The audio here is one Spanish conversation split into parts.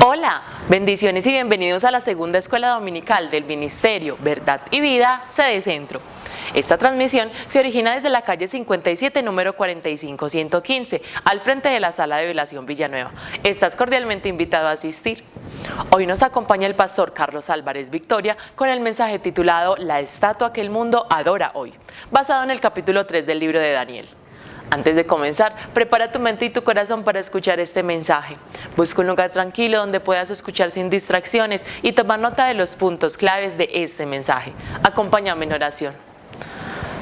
Hola, bendiciones y bienvenidos a la segunda escuela dominical del Ministerio Verdad y Vida, sede Centro. Esta transmisión se origina desde la calle 57, número 45115, al frente de la Sala de Velación Villanueva. Estás cordialmente invitado a asistir. Hoy nos acompaña el pastor Carlos Álvarez Victoria con el mensaje titulado La estatua que el mundo adora hoy, basado en el capítulo 3 del libro de Daniel. Antes de comenzar, prepara tu mente y tu corazón para escuchar este mensaje. Busca un lugar tranquilo donde puedas escuchar sin distracciones y tomar nota de los puntos claves de este mensaje. Acompáñame en oración.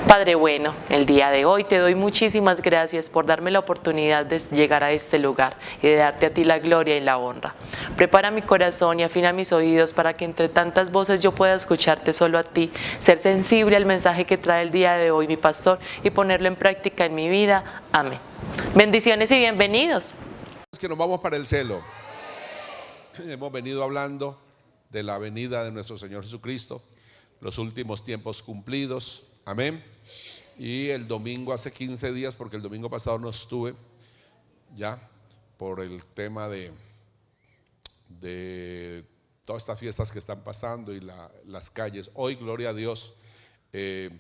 Padre bueno, el día de hoy te doy muchísimas gracias por darme la oportunidad de llegar a este lugar y de darte a ti la gloria y la honra. Prepara mi corazón y afina mis oídos para que entre tantas voces yo pueda escucharte solo a ti, ser sensible al mensaje que trae el día de hoy mi pastor y ponerlo en práctica en mi vida. Amén. Bendiciones y bienvenidos. Es que nos vamos para el cielo. Hemos venido hablando de la venida de nuestro Señor Jesucristo, los últimos tiempos cumplidos. Amén. Y el domingo, hace 15 días, porque el domingo pasado no estuve ya por el tema de todas estas fiestas que están pasando y las calles. Hoy, gloria a Dios,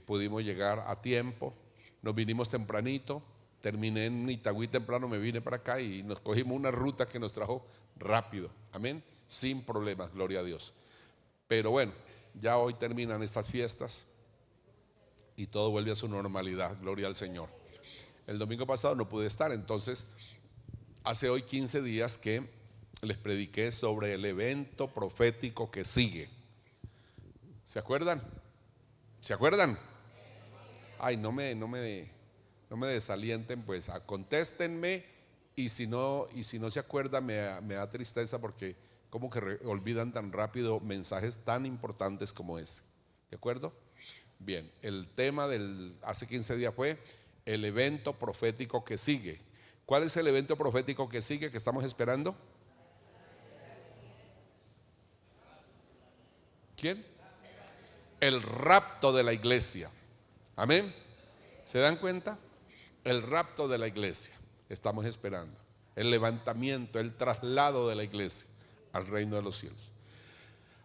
pudimos llegar a tiempo. Nos vinimos tempranito. Terminé en Itagüí temprano, me vine para acá y nos cogimos una ruta que nos trajo rápido. Amén. Sin problemas, gloria a Dios. Pero bueno, ya hoy terminan estas fiestas y todo vuelve a su normalidad, gloria al Señor. El domingo pasado no pude estar, entonces hace hoy 15 días que les prediqué sobre el evento profético que sigue. ¿Se acuerdan? ¿Se acuerdan? Ay, no me desalienten, pues contéstenme, y si no se acuerdan me da tristeza, porque como que olvidan tan rápido mensajes tan importantes como ese. ¿De acuerdo? Bien, el tema del hace 15 días fue el evento profético que sigue. ¿Cuál es el evento profético que sigue que estamos esperando? ¿Quién? El rapto de la iglesia. Amén. ¿Se dan cuenta? El rapto de la iglesia estamos esperando. El levantamiento, el traslado de la iglesia al reino de los cielos.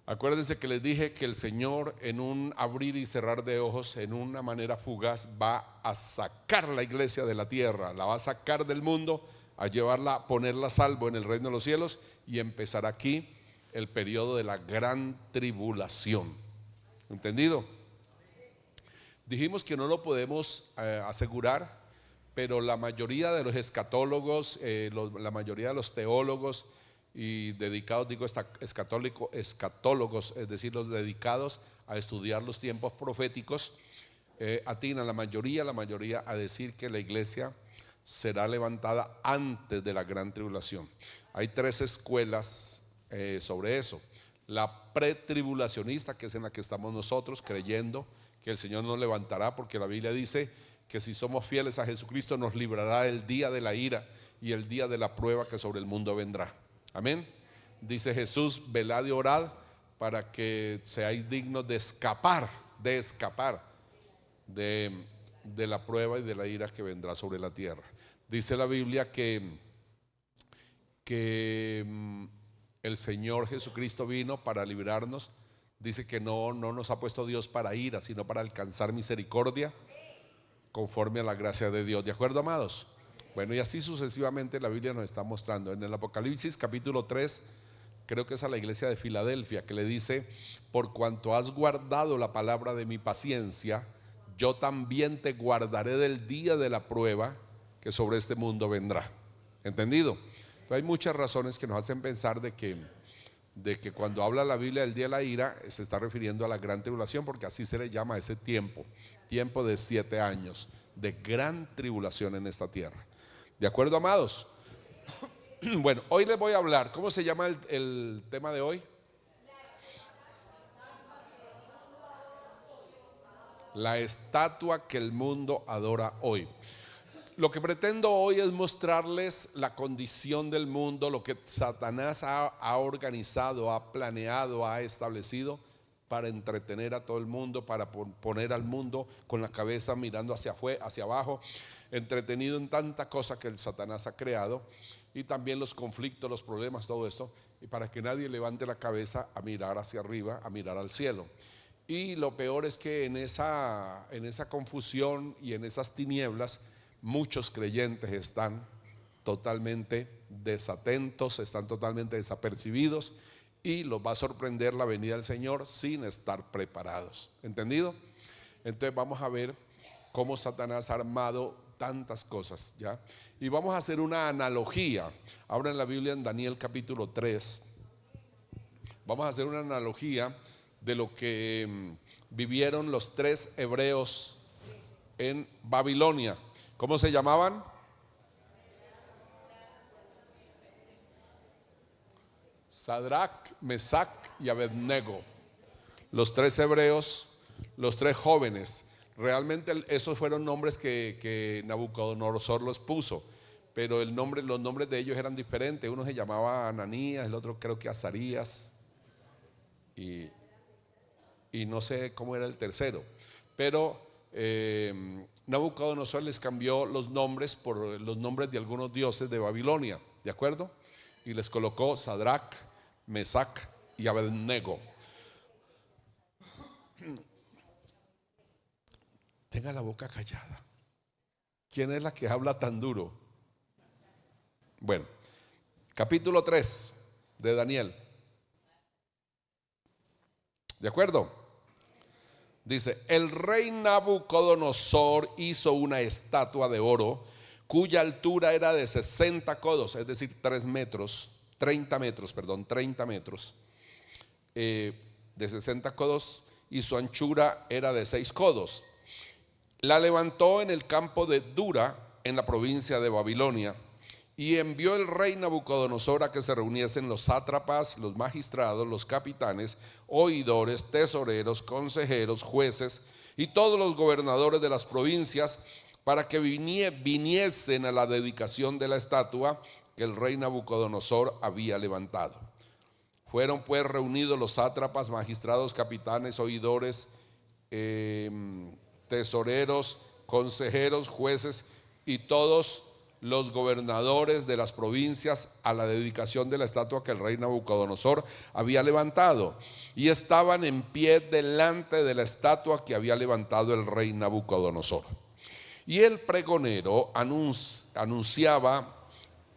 Acuérdense que les dije que el Señor, en un abrir y cerrar de ojos, en una manera fugaz, va a sacar la iglesia de la tierra, la va a sacar del mundo, a llevarla, a ponerla a salvo en el reino de los cielos, y empezar aquí el periodo de la gran tribulación. ¿Entendido? Dijimos que no lo podemos asegurar, pero la mayoría de los escatólogos, la mayoría de los teólogos y dedicados, digo escatólogos, es decir, los dedicados a estudiar los tiempos proféticos, atinan la mayoría a decir que la iglesia será levantada antes de la gran tribulación. Hay tres escuelas sobre eso. La pretribulacionista, que es en la que estamos nosotros, creyendo que el Señor nos levantará, porque la Biblia dice que si somos fieles a Jesucristo nos librará el día de la ira y el día de la prueba que sobre el mundo vendrá. Amén. Dice Jesús: velad y orad para que seáis dignos de escapar de la prueba y de la ira que vendrá sobre la tierra. Dice la Biblia que el Señor Jesucristo vino para librarnos. Dice que no nos ha puesto Dios para ira, sino para alcanzar misericordia conforme a la gracia de Dios. ¿De acuerdo, amados? Bueno, y así sucesivamente la Biblia nos está mostrando. En el Apocalipsis capítulo 3, creo que es a la iglesia de Filadelfia, que le dice: por cuanto has guardado la palabra de mi paciencia, yo también te guardaré del día de la prueba que sobre este mundo vendrá. ¿Entendido? Entonces hay muchas razones que nos hacen pensar de que cuando habla la Biblia del día de la ira, se está refiriendo a la gran tribulación, porque así se le llama a ese tiempo de 7 años de gran tribulación en esta tierra. ¿De acuerdo, amados? Bueno, hoy les voy a hablar. ¿Cómo se llama el tema de hoy? La estatua que el mundo adora hoy. Lo que pretendo hoy es mostrarles la condición del mundo, lo que Satanás ha organizado, ha planeado, ha establecido para entretener a todo el mundo, para poner al mundo con la cabeza mirando hacia abajo, entretenido en tanta cosa que el Satanás ha creado, y también los conflictos, los problemas, todo esto. y para que nadie levante la cabeza a mirar hacia arriba, a mirar al cielo. Y lo peor es que en esa confusión y en esas tinieblas muchos creyentes están totalmente desatentos, están totalmente desapercibidos, y los va a sorprender la venida del Señor sin estar preparados. ¿Entendido? Entonces vamos a ver cómo Satanás ha armado tantas cosas, ¿ya? Y vamos a hacer una analogía. Ahora en la Biblia, en Daniel capítulo 3, vamos a hacer una analogía de lo que vivieron los 3 hebreos en Babilonia. ¿Cómo se llamaban? Sadrach, Mesach y Abednego. Los 3 hebreos, los 3 jóvenes. Realmente esos fueron nombres que Nabucodonosor los puso, pero los nombres de ellos eran diferentes. Uno se llamaba Ananías, el otro creo que Azarías, y no sé cómo era el tercero. Pero Nabucodonosor les cambió los nombres por los nombres de algunos dioses de Babilonia, ¿de acuerdo? Y les colocó Sadrach, Mesach y Abednego. Tenga la boca callada. ¿Quién es la que habla tan duro? Bueno, capítulo 3 de Daniel. ¿De acuerdo? Dice: el rey Nabucodonosor hizo una estatua de oro cuya altura era de 60 codos, es decir, 30 metros, de 60 codos, y su anchura era de 6 codos. La levantó en el campo de Dura, en la provincia de Babilonia, y envió el rey Nabucodonosor a que se reuniesen los sátrapas, los magistrados, los capitanes, oidores, tesoreros, consejeros, jueces y todos los gobernadores de las provincias, para que viniesen a la dedicación de la estatua que el rey Nabucodonosor había levantado. Fueron pues reunidos los sátrapas, magistrados, capitanes, oidores, tesoreros, consejeros, jueces y todos los gobernadores de las provincias a la dedicación de la estatua que el rey Nabucodonosor había levantado, y estaban en pie delante de la estatua que había levantado el rey Nabucodonosor. Y el pregonero anunciaba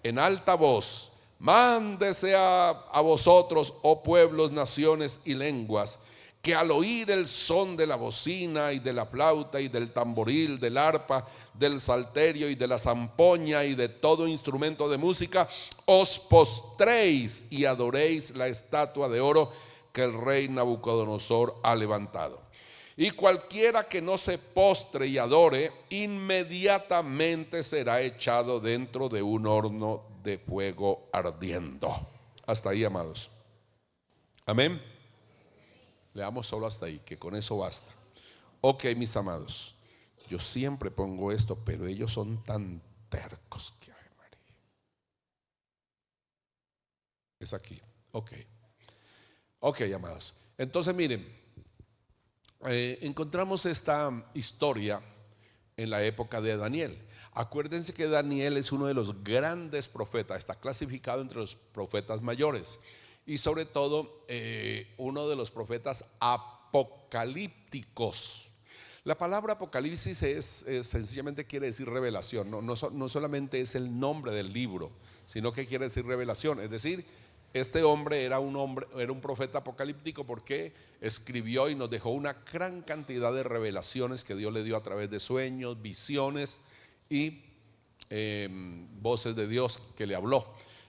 en alta voz: mándese a vosotros, oh pueblos, naciones y lenguas, que al oír el son de la bocina y de la flauta y del tamboril, del arpa, del salterio y de la zampoña y de todo instrumento de música, os postréis y adoréis la estatua de oro que el rey Nabucodonosor ha levantado. Y cualquiera que no se postre y adore, inmediatamente será echado dentro de un horno de fuego ardiendo. Hasta ahí, amados. Amén. Leamos solo hasta ahí, que con eso basta. Ok, mis amados, yo siempre pongo esto, pero ellos son tan tercos que Ave María. Es aquí. Ok, amados. Entonces miren, encontramos esta historia en la época de Daniel. Acuérdense que Daniel es uno de los grandes profetas, está clasificado entre los profetas mayores, y sobre todo uno de los profetas apocalípticos. La palabra apocalipsis sencillamente quiere decir revelación. No solamente es el nombre del libro, sino que quiere decir revelación. Es decir, este hombre era un profeta apocalíptico porque escribió y nos dejó una gran cantidad de revelaciones que Dios le dio a través de sueños, visiones y voces de Dios que le habló,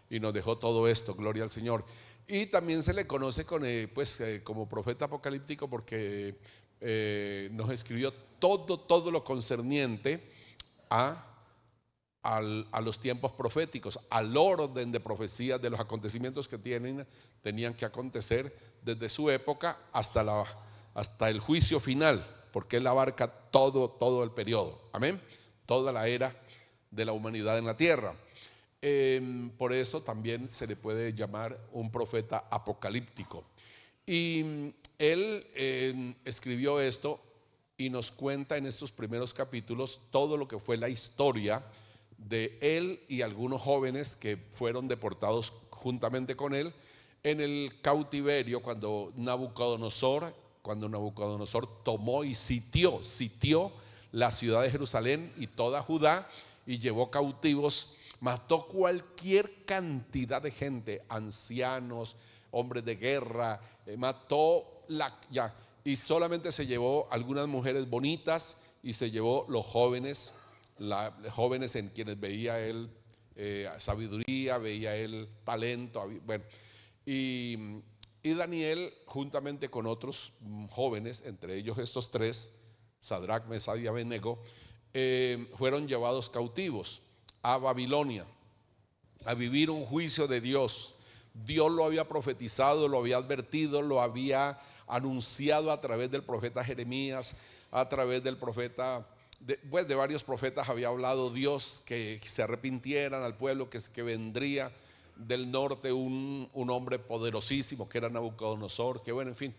y nos dejó todo esto. Gloria al Señor. Y también se le conoce como profeta apocalíptico porque nos escribió todo lo concerniente a los tiempos proféticos, al orden de profecías de los acontecimientos que tenían que acontecer desde su época hasta el juicio final, porque él abarca todo el periodo. Amén. Toda la era de la humanidad en la tierra. Por eso también se le puede llamar un profeta apocalíptico. Y él escribió esto y nos cuenta en estos primeros capítulos todo lo que fue la historia de él y algunos jóvenes que fueron deportados juntamente con él en el cautiverio, cuando Nabucodonosor tomó y sitió la ciudad de Jerusalén y toda Judá, y llevó cautivos, mató cualquier cantidad de gente, ancianos, hombres de guerra, y solamente se llevó algunas mujeres bonitas y se llevó los jóvenes, jóvenes en quienes veía él sabiduría, veía él talento, bueno. Y Daniel, juntamente con otros jóvenes, entre ellos estos tres, Sadrach, Mesach y Abednego, fueron llevados cautivos a Babilonia a vivir un juicio de Dios. Dios lo había profetizado, lo había advertido, lo había anunciado a través del profeta Jeremías, a través del profeta, de varios profetas había hablado Dios que se arrepintieran al pueblo, que vendría del norte un hombre poderosísimo que era Nabucodonosor, que bueno, en fin,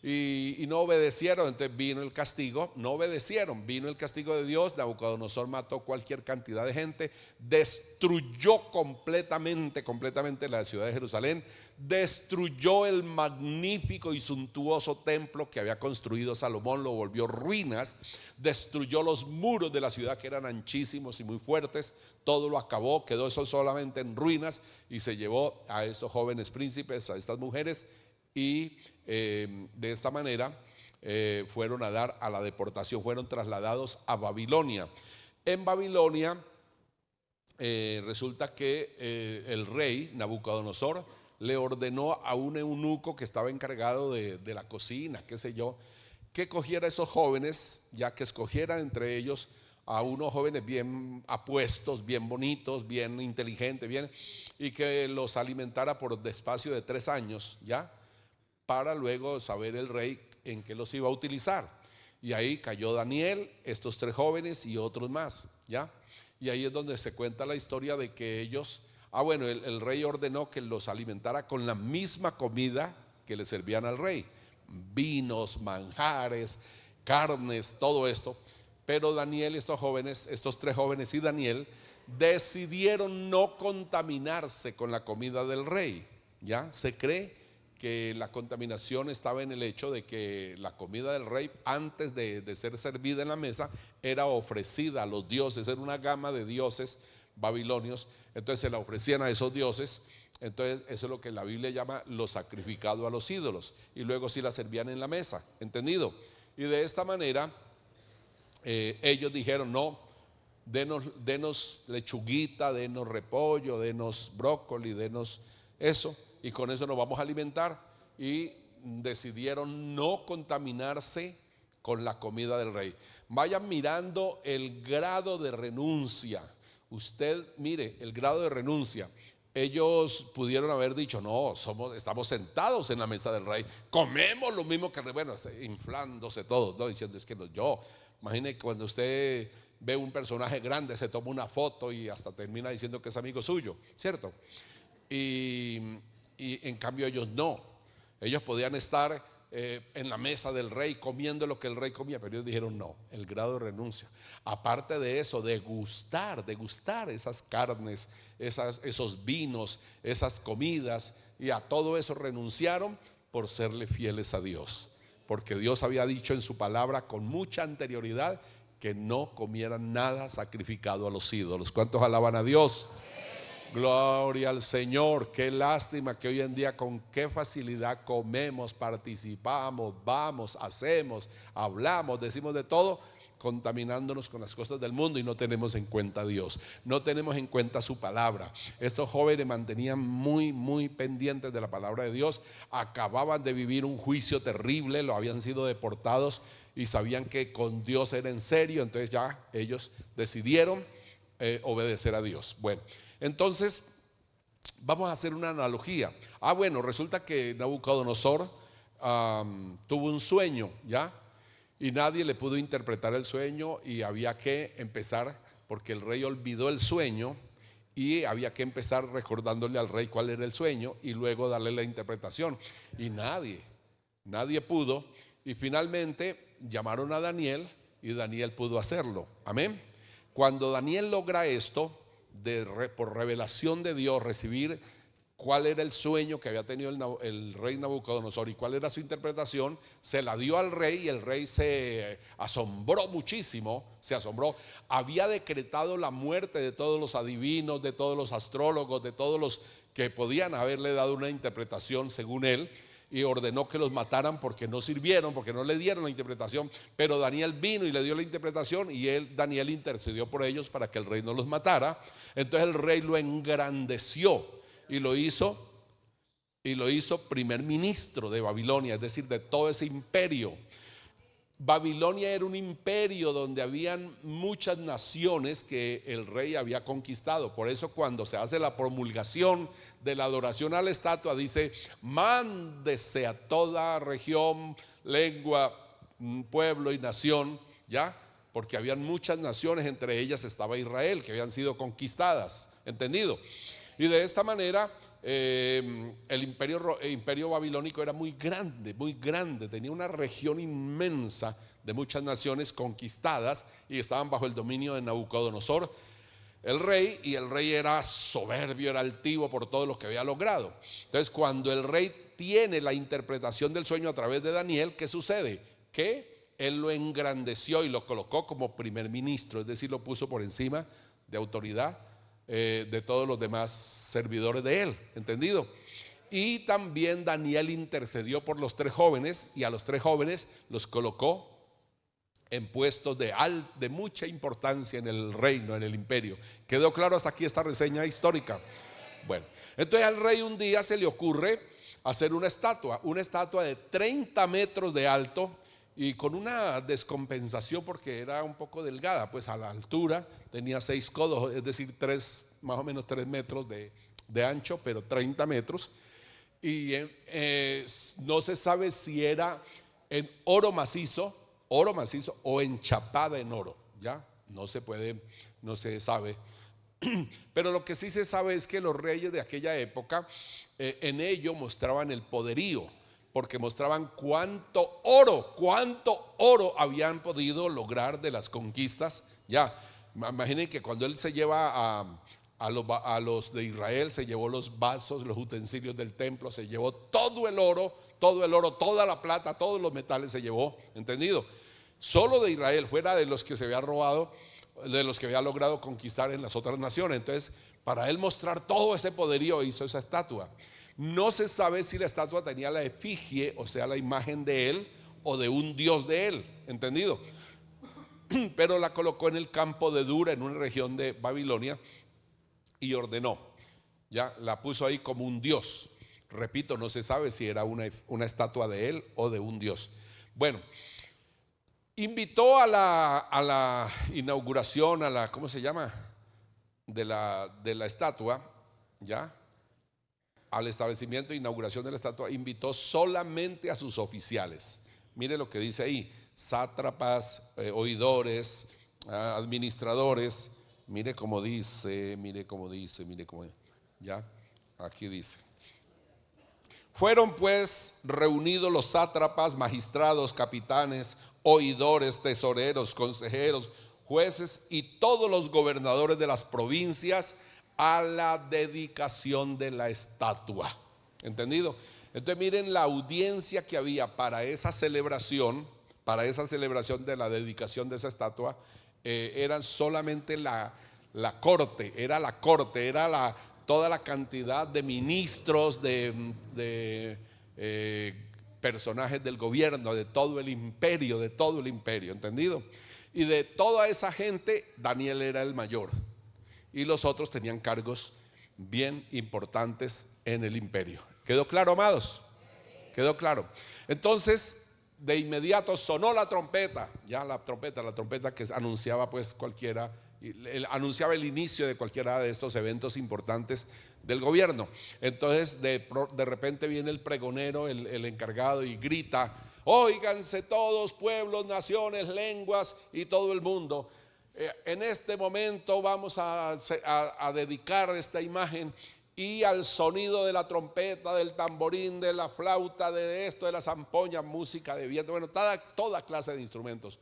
y no obedecieron. Entonces vino el castigo, no obedecieron, vino el castigo de Dios. Nabucodonosor mató cualquier cantidad de gente, destruyó completamente la ciudad de Jerusalén, destruyó el magnífico y suntuoso templo que había construido Salomón, lo volvió ruinas, destruyó los muros de la ciudad que eran anchísimos y muy fuertes, todo lo acabó, quedó eso solamente en ruinas, y se llevó a estos jóvenes príncipes, a estas mujeres, y de esta manera fueron a dar a la deportación, fueron trasladados a Babilonia. En Babilonia resulta que el rey Nabucodonosor le ordenó a un eunuco que estaba encargado de la cocina, qué sé yo, que cogiera a esos jóvenes, ya que escogiera entre ellos a unos jóvenes bien apuestos, bien bonitos, bien inteligentes, bien, y que los alimentara por espacio de 3 años, ya, para luego saber el rey en qué los iba a utilizar. Y ahí cayó Daniel, estos 3 jóvenes y otros más, ¿ya? Y ahí es donde se cuenta la historia de que ellos, el rey ordenó que los alimentara con la misma comida que le servían al rey, vinos, manjares, carnes, todo esto. Pero Daniel, estos 3 jóvenes y Daniel, decidieron no contaminarse con la comida del rey, ¿ya? Se cree que la contaminación estaba en el hecho de que la comida del rey, antes de ser servida en la mesa, era ofrecida a los dioses. Era una gama de dioses babilonios, entonces se la ofrecían a esos dioses. Entonces eso es lo que la Biblia llama lo sacrificado a los ídolos, y luego sí la servían en la mesa, ¿entendido? Y de esta manera ellos dijeron: no, denos lechuguita, denos repollo, denos brócoli, denos eso, y con eso nos vamos a alimentar. Y decidieron no contaminarse con la comida del rey. Vayan mirando el grado de renuncia. Usted mire el grado de renuncia. Ellos pudieron haber dicho: no, estamos sentados en la mesa del rey, comemos lo mismo que el rey, bueno, inflándose todos, ¿no? Diciendo: es que no, yo, imagine cuando usted ve un personaje grande, se toma una foto y hasta termina diciendo que es amigo suyo, ¿cierto? Y en cambio ellos no, ellos podían estar en la mesa del rey comiendo lo que el rey comía, pero ellos dijeron: no, el grado de renuncia. Aparte de eso, degustar esas carnes, esos vinos, esas comidas, y a todo eso renunciaron por serle fieles a Dios, porque Dios había dicho en su palabra con mucha anterioridad que no comieran nada sacrificado a los ídolos. ¿Cuántos alaban a Dios? Gloria al Señor. Qué lástima que hoy en día con qué facilidad comemos, participamos, vamos, hacemos, hablamos, decimos de todo, contaminándonos con las cosas del mundo, y no tenemos en cuenta a Dios, no tenemos en cuenta su palabra. Estos jóvenes mantenían muy pendientes de la palabra de Dios. Acababan de vivir un juicio terrible, lo habían sido deportados y sabían que con Dios era en serio. Entonces ya ellos decidieron obedecer a Dios. Bueno, entonces vamos a hacer una analogía. Resulta que Nabucodonosor tuvo un sueño, ¿ya? Y nadie le pudo interpretar el sueño, y había que empezar, porque el rey olvidó el sueño, y había que empezar recordándole al rey cuál era el sueño y luego darle la interpretación. Y nadie pudo, y finalmente llamaron a Daniel, y Daniel pudo hacerlo. Amén. Cuando Daniel logra esto, por revelación de Dios, recibir cuál era el sueño que había tenido el rey Nabucodonosor y cuál era su interpretación, se la dio al rey y el rey se asombró muchísimo, se asombró. Había decretado la muerte de todos los adivinos, de todos los astrólogos, de todos los que podían haberle dado una interpretación según él, y ordenó que los mataran porque no sirvieron, porque no le dieron la interpretación. Pero Daniel vino y le dio la interpretación y Daniel intercedió por ellos para que el rey no los matara. Entonces el rey lo engrandeció y lo hizo primer ministro de Babilonia, es decir, de todo ese imperio. Babilonia era un imperio donde habían muchas naciones que el rey había conquistado. Por eso cuando se hace la promulgación de la adoración a la estatua, dice: mándese a toda región, lengua, pueblo y nación, ¿ya? Porque habían muchas naciones, entre ellas estaba Israel, que habían sido conquistadas, ¿entendido? Y de esta manera el imperio babilónico era muy grande, tenía una región inmensa de muchas naciones conquistadas y estaban bajo el dominio de Nabucodonosor, el rey, y el rey era soberbio, era altivo por todo lo que había logrado. Entonces, cuando el rey tiene la interpretación del sueño a través de Daniel, ¿qué sucede? Que él lo engrandeció y lo colocó como primer ministro, es decir, lo puso por encima de autoridad de todos los demás servidores de él, ¿entendido? Y también Daniel intercedió por los tres jóvenes y a los tres jóvenes los colocó en puestos de mucha importancia en el reino, en el imperio. ¿Quedó claro hasta aquí esta reseña histórica? Bueno, entonces al rey un día se le ocurre hacer una estatua de 30 metros de alto y con una descompensación porque era un poco delgada, pues a la altura tenía 6 codos, es decir, más o menos 3 metros de ancho, pero 30 metros. Y no se sabe si era en oro macizo o enchapada en oro, ¿ya? No se sabe. Pero lo que sí se sabe es que los reyes de aquella época en ello mostraban el poderío, porque mostraban cuánto oro habían podido lograr de las conquistas. Ya, imaginen que cuando él se lleva a los de Israel, se llevó los vasos, los utensilios del templo, se llevó todo el oro, toda la plata, todos los metales se llevó, ¿entendido? Solo de Israel, fuera de los que se había robado, de los que había logrado conquistar en las otras naciones. Entonces, para él mostrar todo ese poderío, hizo esa estatua. No se sabe si la estatua tenía la efigie, o sea, la imagen de él o de un dios de él, ¿entendido? Pero la colocó en el campo de Dura, en una región de Babilonia, y ordenó, ya la puso ahí como un dios. Repito, no se sabe si era una estatua de él o de un dios. Bueno, invitó a la inauguración, ¿cómo se llama? De la estatua, ya, al establecimiento de inauguración de la estatua, invitó solamente a sus oficiales. Mire lo que dice ahí: sátrapas, oidores, administradores. Mire cómo dice, ya, aquí dice: fueron pues reunidos los sátrapas, magistrados, capitanes, oidores, tesoreros, consejeros, jueces y todos los gobernadores de las provincias a la dedicación de la estatua, ¿entendido? Entonces miren la audiencia que había para esa celebración de la dedicación de esa estatua. Eran solamente la corte, era toda la cantidad de ministros, de personajes del gobierno, de todo el imperio, ¿entendido? Y de toda esa gente, Daniel era el mayor. Y los otros tenían cargos bien importantes en el imperio. ¿Quedó claro, amados? ¿Quedó claro? Entonces, de inmediato sonó la trompeta. Ya la trompeta que anunciaba pues anunciaba el inicio de cualquiera de estos eventos importantes del gobierno. Entonces de repente viene el pregonero, el encargado, y grita: óiganse todos, pueblos, naciones, lenguas y todo el mundo. En este momento vamos a dedicar esta imagen, y al sonido de la trompeta, del tamborín, de la flauta, de esto, de la zampoña, música de viento, bueno, toda clase de instrumentos.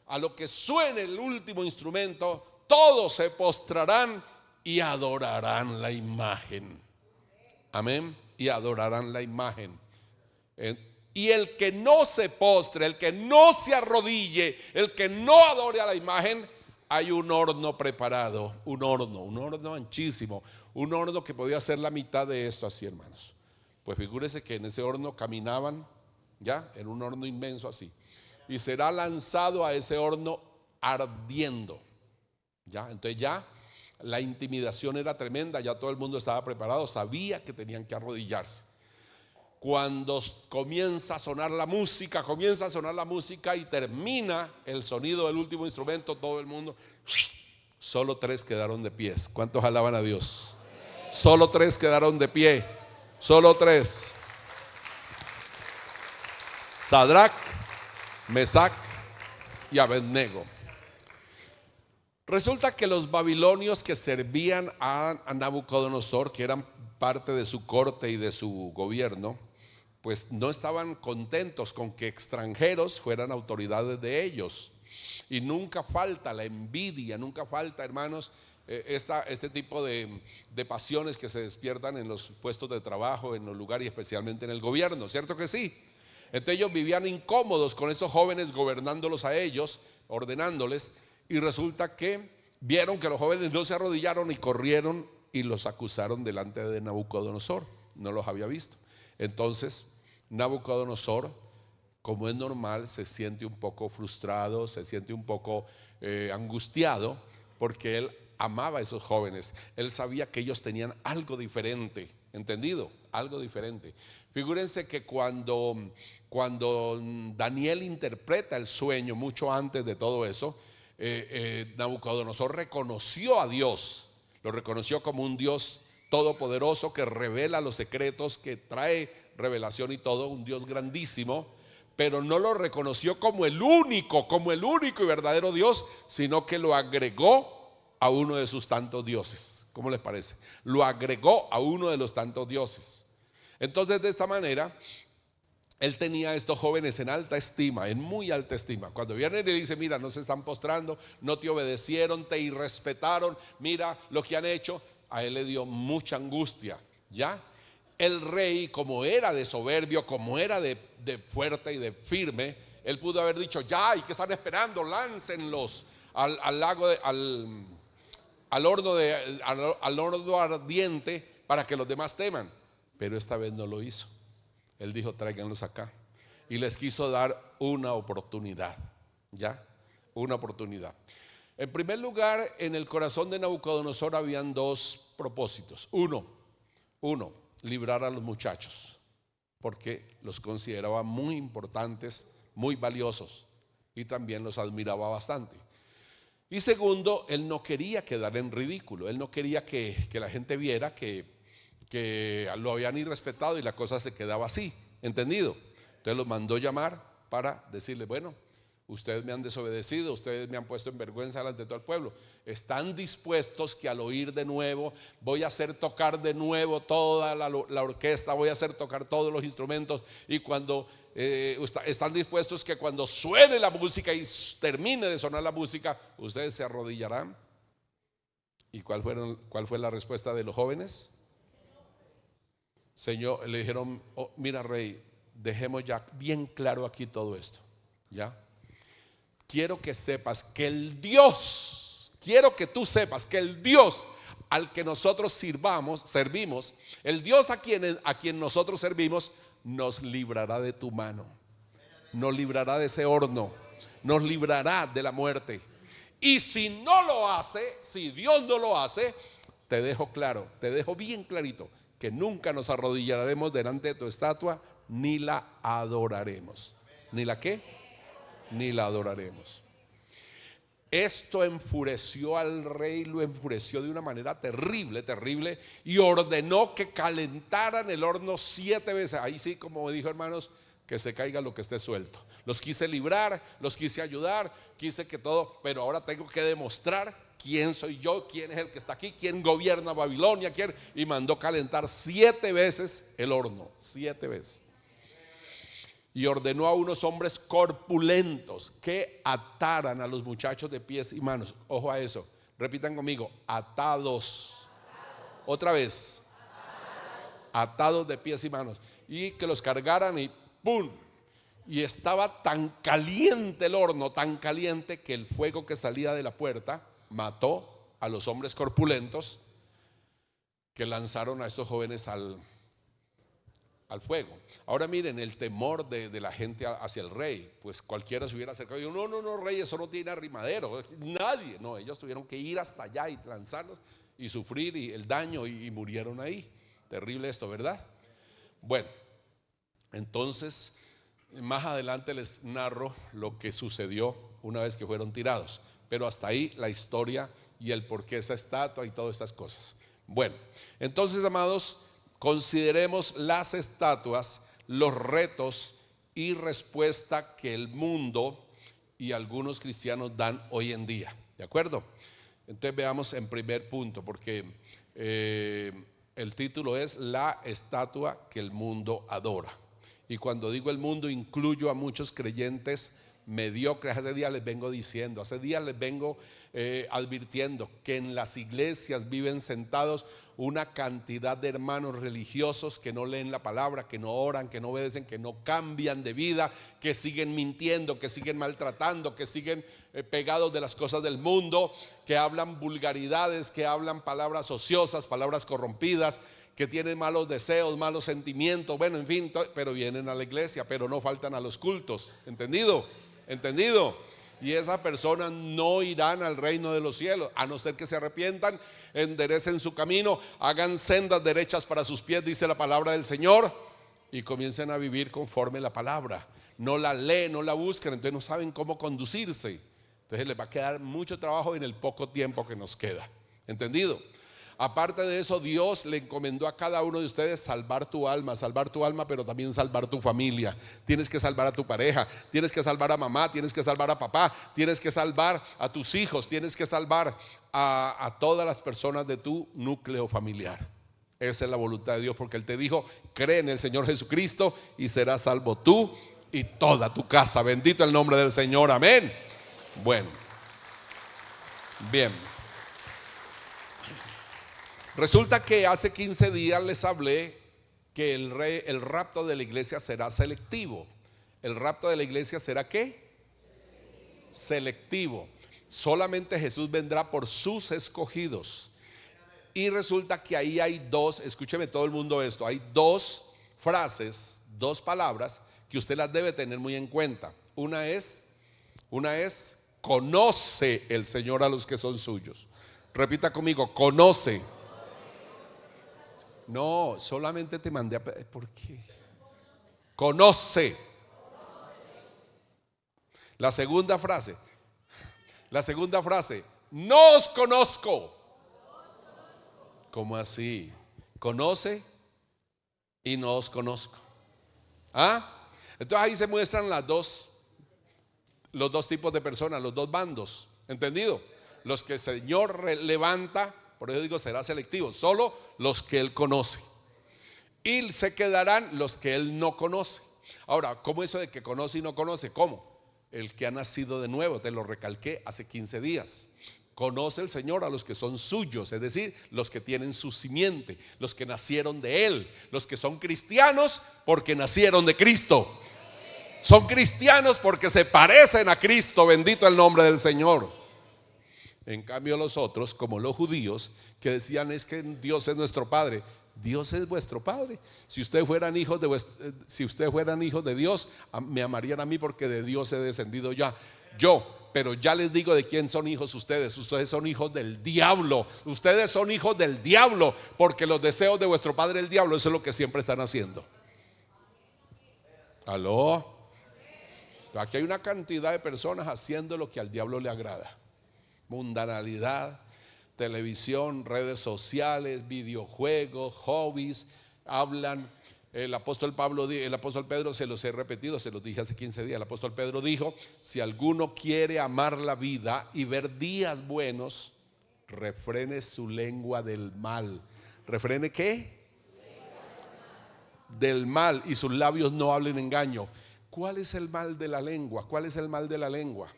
A lo que suene el último instrumento, todos se postrarán y adorarán la imagen. Amén. Y adorarán la imagen. Y el que no se postre, el que no se arrodille, el que no adore a la imagen, hay un horno preparado, un horno anchísimo, un horno que podía ser la mitad de esto así, hermanos. Pues figúrese que en ese horno caminaban, ya, en un horno inmenso así, y será lanzado a ese horno ardiendo, ya. Entonces ya la intimidación era tremenda, ya todo el mundo estaba preparado, sabía que tenían que arrodillarse. Cuando comienza a sonar la música y termina el sonido del último instrumento, todo el mundo, solo 3 quedaron de pie. ¿Cuántos alaban a Dios? Solo 3 quedaron de pie, solo 3. Sadrac, Mesac y Abednego. Resulta que los babilonios que servían a Nabucodonosor, que eran parte de su corte y de su gobierno, pues no estaban contentos con que extranjeros fueran autoridades de ellos. Y nunca falta la envidia, nunca falta, hermanos, este tipo de pasiones que se despiertan en los puestos de trabajo, en los lugares y especialmente en el gobierno, ¿cierto que sí? Entonces ellos vivían incómodos con esos jóvenes gobernándolos a ellos, ordenándoles, y resulta que vieron que los jóvenes no se arrodillaron y corrieron y los acusaron delante de Nabucodonosor. No los había visto. Entonces Nabucodonosor, como es normal, se siente un poco frustrado, se siente un poco angustiado, porque él amaba a esos jóvenes. Él sabía que ellos tenían algo diferente, ¿entendido? Algo diferente. Figúrense que cuando Daniel interpreta el sueño, mucho antes de todo eso, Nabucodonosor reconoció a Dios, lo reconoció como un Dios todopoderoso que revela los secretos, que trae revelación y todo, un Dios grandísimo, pero no lo reconoció como el único y verdadero Dios, sino que lo agregó a uno de sus tantos dioses. ¿Cómo les parece? Lo agregó a uno de los tantos dioses. Entonces, de esta manera, él tenía a estos jóvenes en alta estima, en muy alta estima. Cuando viene y le dice: mira, no se están postrando, no te obedecieron, te irrespetaron, mira lo que han hecho, a él le dio mucha angustia, ¿ya? El rey, como era de soberbio, como era de fuerte y de firme, él pudo haber dicho: ya, ¿y qué están esperando? Láncenlos al lago, al horno ardiente, para que los demás teman. Pero esta vez no lo hizo. Él dijo: tráiganlos acá. Y les quiso dar una oportunidad, ¿ya? Una oportunidad. En primer lugar, en el corazón de Nabucodonosor habían 2 propósitos. Uno, librar a los muchachos, porque los consideraba muy importantes, muy valiosos, y también los admiraba bastante. Y segundo, él no quería quedar en ridículo. Él no quería que la gente viera que lo habían irrespetado y la cosa se quedaba así, ¿entendido? Entonces los mandó llamar para decirle: bueno, ustedes me han desobedecido, ustedes me han puesto en vergüenza delante de todo el pueblo. ¿Están dispuestos que al oír de nuevo voy a hacer tocar de nuevo toda la orquesta, voy a hacer tocar todos los instrumentos? Y cuando están dispuestos que cuando suene la música y termine de sonar la música, ustedes se arrodillarán. ¿Y cuál fue la respuesta de los jóvenes? Señor, le dijeron: oh, mira, rey, dejemos ya bien claro aquí todo esto, ¿ya? Quiero que tú sepas que el Dios al que nosotros servimos, el Dios a quien nosotros servimos, nos librará de tu mano, nos librará de ese horno, nos librará de la muerte. Y si no lo hace, si Dios no lo hace, te dejo claro, te dejo bien clarito, que nunca nos arrodillaremos delante de tu estatua, ni la adoraremos. ¿Ni la qué? Ni la adoraremos. Esto enfureció al rey, lo enfureció de una manera terrible, terrible, y ordenó que calentaran el horno 7 veces. Ahí sí, como dijo, hermanos, que se caiga lo que esté suelto. Los quise librar, los quise ayudar, quise que todo, pero ahora tengo que demostrar quién soy yo, quién es el que está aquí, quién gobierna Babilonia, y mandó calentar 7 veces el horno, 7 veces. Y ordenó a unos hombres corpulentos que ataran a los muchachos de pies y manos. Ojo a eso, repitan conmigo: atados. Otra vez. atados de pies y manos, y que los cargaran y ¡pum! Y estaba tan caliente el horno, tan caliente, que el fuego que salía de la puerta mató a los hombres corpulentos que lanzaron a estos jóvenes al fuego. Ahora miren el temor de la gente hacia el rey. Pues cualquiera se hubiera acercado y dijo: no, rey, eso no tiene arrimadero. Nadie. No, ellos tuvieron que ir hasta allá y lanzarlos y sufrir el daño, y murieron ahí. Terrible esto, ¿verdad? Bueno, entonces más adelante les narro lo que sucedió una vez que fueron tirados, pero hasta ahí la historia y el por qué esa estatua y todas estas cosas. Bueno, entonces, amados, consideremos las estatuas, los retos y respuesta que el mundo y algunos cristianos dan hoy en día. ¿De acuerdo? Entonces veamos en primer punto, porque el título es La estatua que el mundo adora. Y cuando digo el mundo, incluyo a muchos creyentes mediocres. Hace días les vengo diciendo, advirtiendo que en las iglesias viven sentados una cantidad de hermanos religiosos que no leen la palabra, que no oran, que no obedecen, que no cambian de vida, que siguen mintiendo, que siguen maltratando, que siguen pegados de las cosas del mundo, que hablan vulgaridades, que hablan palabras ociosas, palabras corrompidas, que tienen malos deseos, malos sentimientos, bueno, en fin, pero vienen a la iglesia, pero no faltan a los cultos. ¿Entendido? Y esas personas no irán al reino de los cielos, a no ser que se arrepientan, enderecen su camino, hagan sendas derechas para sus pies, dice la palabra del Señor, y comiencen a vivir conforme la palabra. No la leen, no la buscan, entonces no saben cómo conducirse. Entonces les va a quedar mucho trabajo en el poco tiempo que nos queda. ¿Entendido? Aparte de eso, Dios le encomendó a cada uno de ustedes salvar tu alma, pero también salvar tu familia. Tienes que salvar a tu pareja, tienes que salvar a mamá, tienes que salvar a papá, tienes que salvar a tus hijos, tienes que salvar a todas las personas de tu núcleo familiar. Esa es la voluntad de Dios, porque Él te dijo: cree en el Señor Jesucristo y serás salvo tú y toda tu casa. Bendito el nombre del Señor, amén. Bueno, bien. Resulta que hace 15 días les hablé que el rapto de la iglesia será selectivo. ¿El rapto de la iglesia será qué? Selectivo. Solamente Jesús vendrá por sus escogidos. Y resulta que ahí hay dos, escúcheme todo el mundo esto, hay dos frases, dos palabras que usted las debe tener muy en cuenta. Una es, conoce el Señor a los que son suyos. Repita conmigo: conoce. No, solamente te mandé a pedir. ¿Por qué? Conoce. La segunda frase, no os conozco. ¿Cómo así? Conoce y no os conozco. Entonces ahí se muestran los dos tipos de personas, los dos bandos. ¿Entendido? Los que el Señor levanta. Por eso digo, será selectivo, solo los que Él conoce. Y se quedarán los que Él no conoce. Ahora, ¿cómo eso de que conoce y no conoce? ¿Cómo? El que ha nacido de nuevo, te lo recalqué hace 15 días. Conoce el Señor a los que son suyos, es decir, los que tienen su simiente, los que nacieron de Él, los que son cristianos porque nacieron de Cristo. Son cristianos porque se parecen a Cristo, bendito el nombre del Señor. En cambio los otros, como los judíos, que decían: es que Dios es nuestro Padre. Dios es vuestro Padre. Si ustedes fueran hijos de Dios, me amarían a mí, porque de Dios he descendido yo. Pero ya les digo de quién son hijos ustedes. Ustedes son hijos del diablo. Ustedes son hijos del diablo, porque los deseos de vuestro padre el diablo, eso es lo que siempre están haciendo. ¿Aló? Aquí hay una cantidad de personas haciendo lo que al diablo le agrada. Mundanalidad, televisión, redes sociales, videojuegos, hobbies. Hablan. El apóstol Pedro, se los he repetido, se los dije hace 15 días. El apóstol Pedro dijo: si alguno quiere amar la vida y ver días buenos, refrene su lengua del mal. ¿Refrene qué? Del mal, y sus labios no hablen engaño. ¿Cuál es el mal de la lengua? ¿Cuál es el mal de la lengua?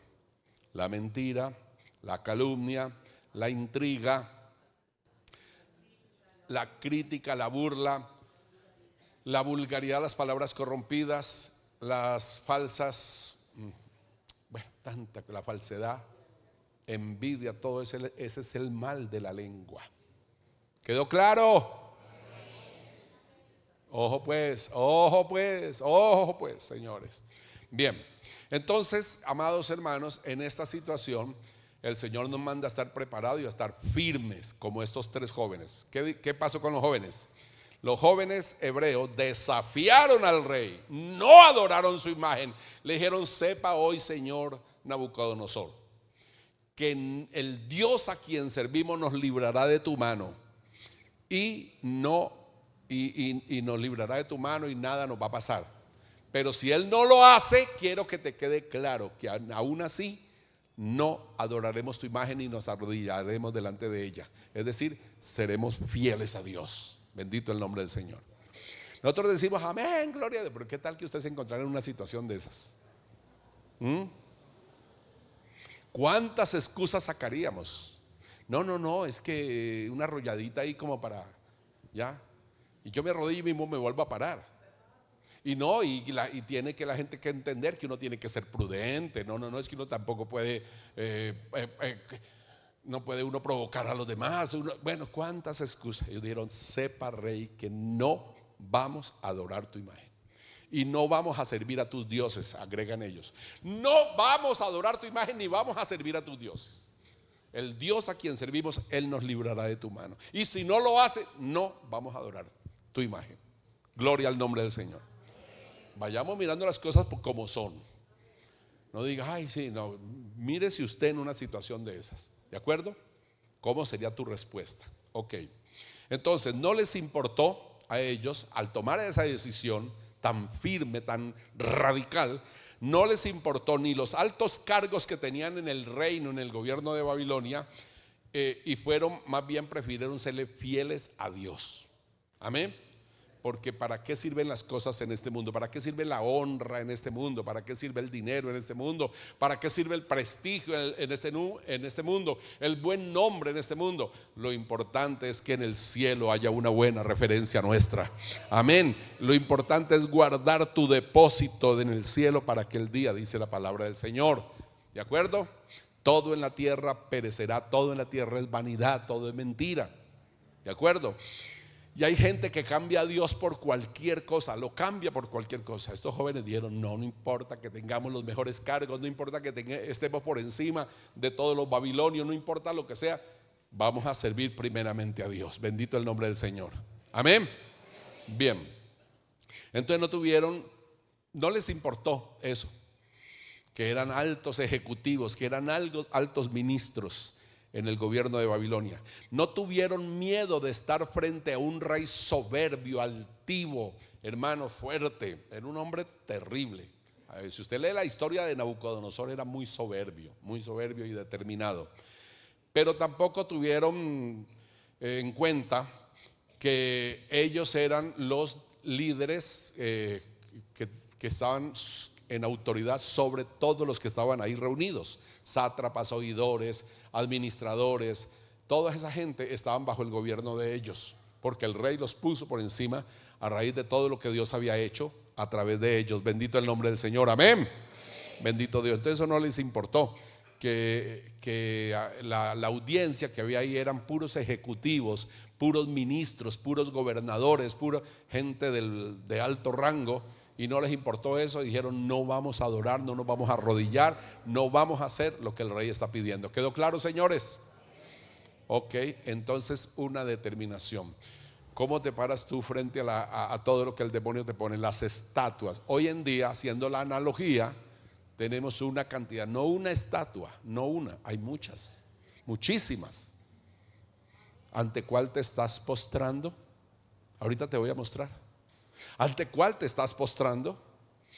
La mentira, la calumnia, la intriga, la crítica, la burla, la vulgaridad, las palabras corrompidas, las falsas, bueno, tanta la falsedad, envidia, todo ese es el mal de la lengua. ¿Quedó claro? Ojo pues, ojo pues, ojo pues, señores. Bien, entonces, amados hermanos, en esta situación el Señor nos manda a estar preparados y a estar firmes como estos tres jóvenes. ¿Qué pasó con los jóvenes? Los jóvenes hebreos desafiaron al rey, no adoraron su imagen. Le dijeron: sepa hoy, Señor Nabucodonosor, que el Dios a quien servimos nos librará de tu mano y nos librará de tu mano y nada nos va a pasar. Pero si Él no lo hace, quiero que te quede claro que aún así no adoraremos tu imagen y nos arrodillaremos delante de ella. Es decir, seremos fieles a Dios. Bendito el nombre del Señor. Nosotros decimos amén, gloria a Dios. Pero ¿qué tal que usted se encontrara en una situación de esas? ¿Cuántas excusas sacaríamos? No, es que una arrolladita ahí como para, ya, y yo me arrodillo y mismo me vuelvo a parar. Y no, y tiene que la gente que entender que uno tiene que ser prudente. No, es que uno tampoco puede, no puede uno provocar a los demás. Bueno, cuántas excusas. Ellos dijeron: sepa, rey, que no vamos a adorar tu imagen y no vamos a servir a tus dioses. Agregan ellos: no vamos a adorar tu imagen ni vamos a servir a tus dioses. El Dios a quien servimos, Él nos librará de tu mano. Y si no lo hace, no vamos a adorar tu imagen. Gloria al nombre del Señor. Vayamos mirando las cosas como son. No diga: ay, sí, no. Mírese usted en una situación de esas. ¿De acuerdo? ¿Cómo sería tu respuesta? Ok. Entonces, no les importó a ellos, al tomar esa decisión tan firme, tan radical, no les importó ni los altos cargos que tenían en el reino, en el gobierno de Babilonia, y fueron, más bien prefirieron serle fieles a Dios. Amén. Porque ¿para qué sirven las cosas en este mundo? ¿Para qué sirve la honra en este mundo? ¿Para qué sirve el dinero en este mundo? ¿Para qué sirve el prestigio en este mundo? El buen nombre en este mundo. Lo importante es que en el cielo haya una buena referencia nuestra. Amén. Lo importante es guardar tu depósito en el cielo para aquel día, dice la palabra del Señor. ¿De acuerdo? Todo en la tierra perecerá, todo en la tierra es vanidad, todo es mentira. ¿De acuerdo? Y hay gente que cambia a Dios por cualquier cosa, lo cambia por cualquier cosa. Estos jóvenes dijeron: no importa que tengamos los mejores cargos, no importa que estemos por encima de todos los babilonios, no importa lo que sea, vamos a servir primeramente a Dios. Bendito el nombre del Señor. Amén. Bien. Entonces no les importó eso, que eran altos ejecutivos, que eran altos ministros en el gobierno de Babilonia. No tuvieron miedo de estar frente a un rey soberbio, altivo, hermano, fuerte. Era un hombre terrible. A ver, si usted lee la historia de Nabucodonosor, era muy soberbio y determinado. Pero tampoco tuvieron en cuenta que ellos eran los líderes que estaban en autoridad sobre todos los que estaban ahí reunidos. Sátrapas, oidores, administradores, toda esa gente estaban bajo el gobierno de ellos, porque el rey los puso por encima a raíz de todo lo que Dios había hecho a través de ellos. Bendito el nombre del Señor. Amén. Bendito Dios. Entonces eso no les importó, que la audiencia que había ahí eran puros ejecutivos, puros ministros, puros gobernadores, pura gente de alto rango. Y no les importó eso. Dijeron: no vamos a adorar, no nos vamos a arrodillar, no vamos a hacer lo que el rey está pidiendo. ¿Quedó claro, señores? Ok, entonces una determinación. ¿Cómo te paras tú frente a todo lo que el demonio te pone? Las estatuas. Hoy en día, haciendo la analogía, tenemos una cantidad, no una estatua, no una, hay muchas, muchísimas. ¿Ante cuál te estás postrando? Ahorita te voy a mostrar. ¿Ante cuál te estás postrando?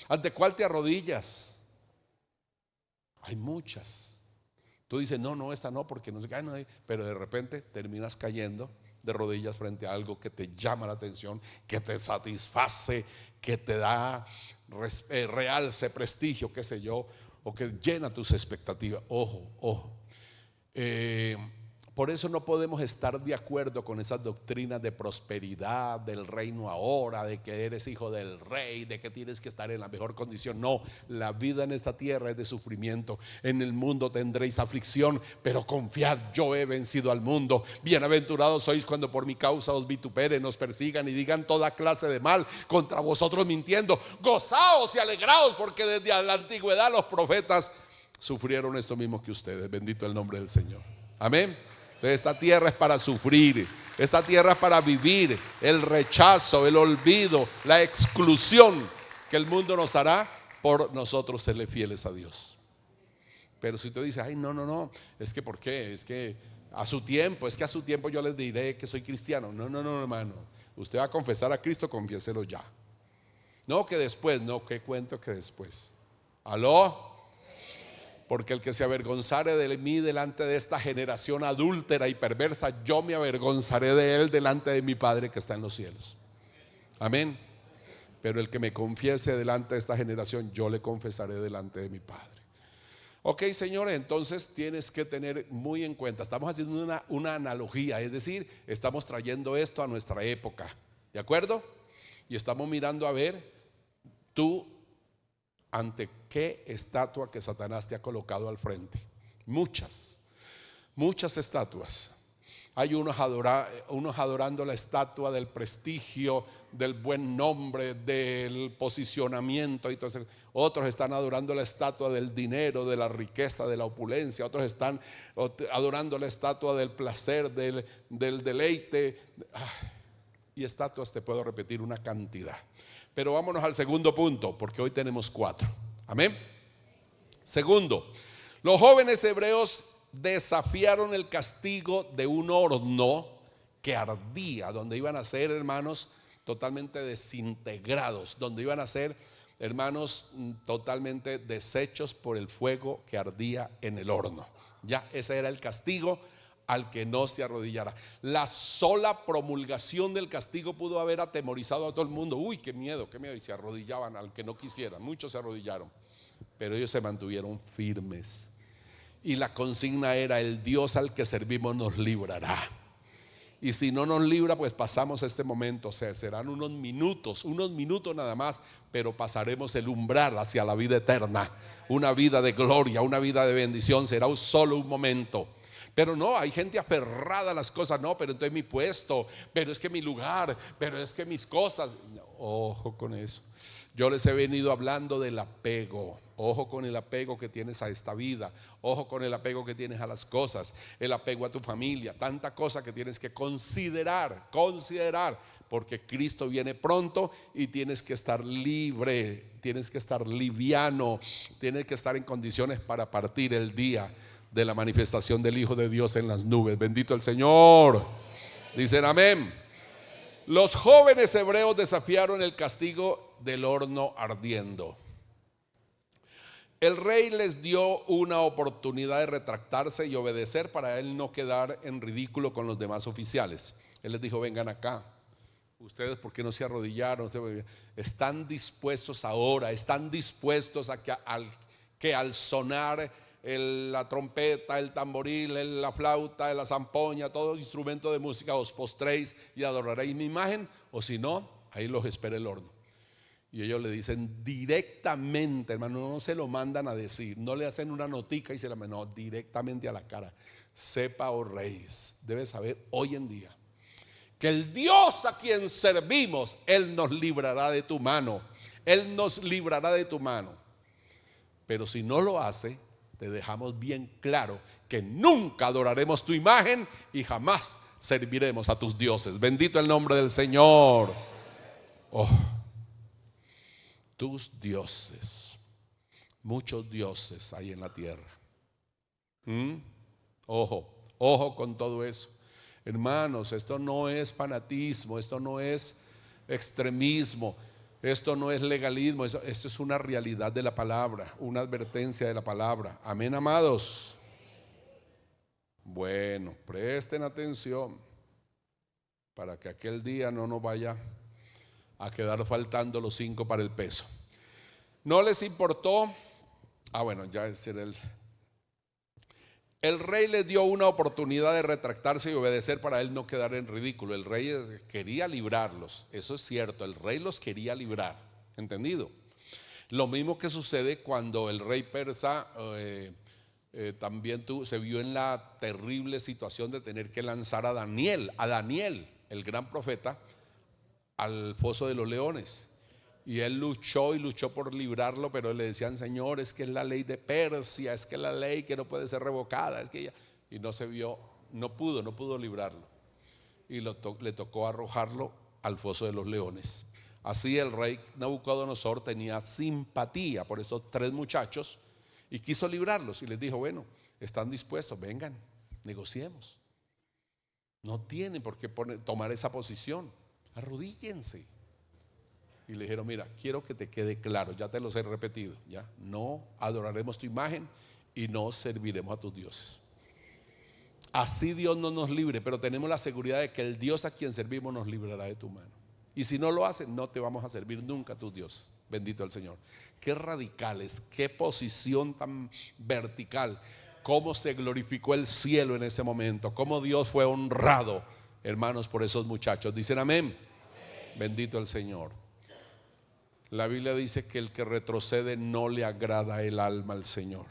¿Ante cuál te arrodillas? Hay muchas. Tú dices: no, esta no, porque no se cae, pero de repente terminas cayendo de rodillas frente a algo que te llama la atención, que te satisface, que te da realce, prestigio, qué sé yo, o que llena tus expectativas. Ojo. Por eso no podemos estar de acuerdo con esas doctrinas de prosperidad, del reino ahora, de que eres hijo del rey, de que tienes que estar en la mejor condición. No, la vida en esta tierra es de sufrimiento. En el mundo tendréis aflicción, pero confiad, yo he vencido al mundo. Bienaventurados sois cuando por mi causa os vituperen, os persigan y digan toda clase de mal contra vosotros mintiendo. Gozaos y alegraos, porque desde la antigüedad los profetas sufrieron esto mismo que ustedes. Bendito el nombre del Señor. Amén. Esta tierra es para sufrir, esta tierra es para vivir el rechazo, el olvido, la exclusión que el mundo nos hará por nosotros serle fieles a Dios. Pero si tú dices, ay, no, es que ¿por qué? Es que a su tiempo yo les diré que soy cristiano. No, hermano, usted va a confesar a Cristo, confiéselo ya. No que después, no, ¿qué cuento que después? ¿Aló? Porque el que se avergonzare de mí delante de esta generación adúltera y perversa, yo me avergonzaré de él delante de mi Padre que está en los cielos. Amén. Pero el que me confiese delante de esta generación, yo le confesaré delante de mi Padre. Ok, señores, entonces tienes que tener muy en cuenta, estamos haciendo una analogía, es decir, estamos trayendo esto a nuestra época, ¿de acuerdo? Y estamos mirando a ver tú ante qué estatua que Satanás te ha colocado al frente. Muchas estatuas. Hay unos adorando la estatua del prestigio, del buen nombre, del posicionamiento y todo eso. Otros están adorando la estatua del dinero, de la riqueza, de la opulencia. Otros están adorando la estatua del placer, del deleite. Y estatuas te puedo repetir una cantidad. Pero vámonos al segundo punto, porque hoy tenemos 4. Amén. Segundo, los jóvenes hebreos desafiaron el castigo de un horno que ardía, donde iban a ser, hermanos, totalmente desintegrados, donde iban a ser, hermanos, totalmente deshechos por el fuego que ardía en el horno. Ya, ese era el castigo al que no se arrodillara. La sola promulgación del castigo pudo haber atemorizado a todo el mundo. Uy, qué miedo, y se arrodillaban al que no quisieran. Muchos se arrodillaron, pero ellos se mantuvieron firmes. Y la consigna era: el Dios al que servimos nos librará. Y si no nos libra, pues pasamos este momento. Serán unos minutos nada más, pero pasaremos el umbral hacia la vida eterna. Una vida de gloria, una vida de bendición. Será solo un momento. Pero no, hay gente aferrada a las cosas. No, pero entonces mi puesto, pero es que mi lugar, pero es que mis cosas. Ojo con eso. Yo les he venido hablando del apego. Ojo con el apego que tienes a esta vida. Ojo con el apego que tienes a las cosas. El apego a tu familia. Tanta cosa que tienes que considerar. Porque Cristo viene pronto y tienes que estar libre. Tienes que estar liviano. Tienes que estar en condiciones para partir el día de la manifestación del Hijo de Dios en las nubes. Bendito el Señor. Dicen amén. Los jóvenes hebreos desafiaron el castigo del horno ardiendo. El rey les dio una oportunidad de retractarse y obedecer para él no quedar en ridículo con los demás oficiales. Él les dijo: vengan acá. Ustedes, ¿por qué no se arrodillaron? Están dispuestos ahora, están dispuestos a que al sonar la trompeta, el tamboril, la flauta, la zampoña, todo instrumento de música, os postréis y adoraréis mi imagen, o si no, ahí los espera el horno. Y ellos le dicen directamente, hermano, no se lo mandan a decir, no le hacen una notica y se la mandan, no, directamente a la cara. Sepa, oh reyes, debes saber hoy en día que el Dios a quien servimos, Él nos librará de tu mano. Él nos librará de tu mano. Pero si no lo hace, te dejamos bien claro que nunca adoraremos tu imagen y jamás serviremos a tus dioses. Bendito el nombre del Señor. Oh, tus dioses. Muchos dioses hay en la tierra. Ojo con todo eso. Hermanos, esto no es fanatismo, esto no es extremismo, esto no es legalismo, esto es una realidad de la palabra, una advertencia de la palabra. Amén, amados. Bueno, presten atención para que aquel día no nos vaya a quedar faltando los 5 para el peso. No les importó. Bueno, ya ese era El rey le dio una oportunidad de retractarse y obedecer para él no quedar en ridículo. El rey quería librarlos, eso es cierto, el rey los quería librar, ¿entendido? Lo mismo que sucede cuando el rey persa también se vio en la terrible situación de tener que lanzar a Daniel, el gran profeta, al foso de los leones. Y él luchó y luchó por librarlo, pero le decían: Señor, es que es la ley de Persia, es que es la ley que no puede ser revocada, es que ya. Y no pudo librarlo. Y le tocó arrojarlo al foso de los leones. Así el rey Nabucodonosor tenía simpatía por esos 3 muchachos y quiso librarlos. Y les dijo: bueno, están dispuestos, vengan, negociemos. No tienen por qué tomar esa posición, arrodíllense. Y le dijeron: mira, quiero que te quede claro, ya te los he repetido, ya no adoraremos tu imagen y no serviremos a tus dioses. Así Dios no nos libre, pero tenemos la seguridad de que el Dios a quien servimos nos librará de tu mano. Y si no lo hace, no te vamos a servir nunca a tus dioses. Bendito el Señor. Qué radicales, qué posición tan vertical, cómo se glorificó el cielo en ese momento, cómo Dios fue honrado, hermanos, por esos muchachos. Dicen amén. Bendito el Señor. La Biblia dice que el que retrocede no le agrada el alma al Señor.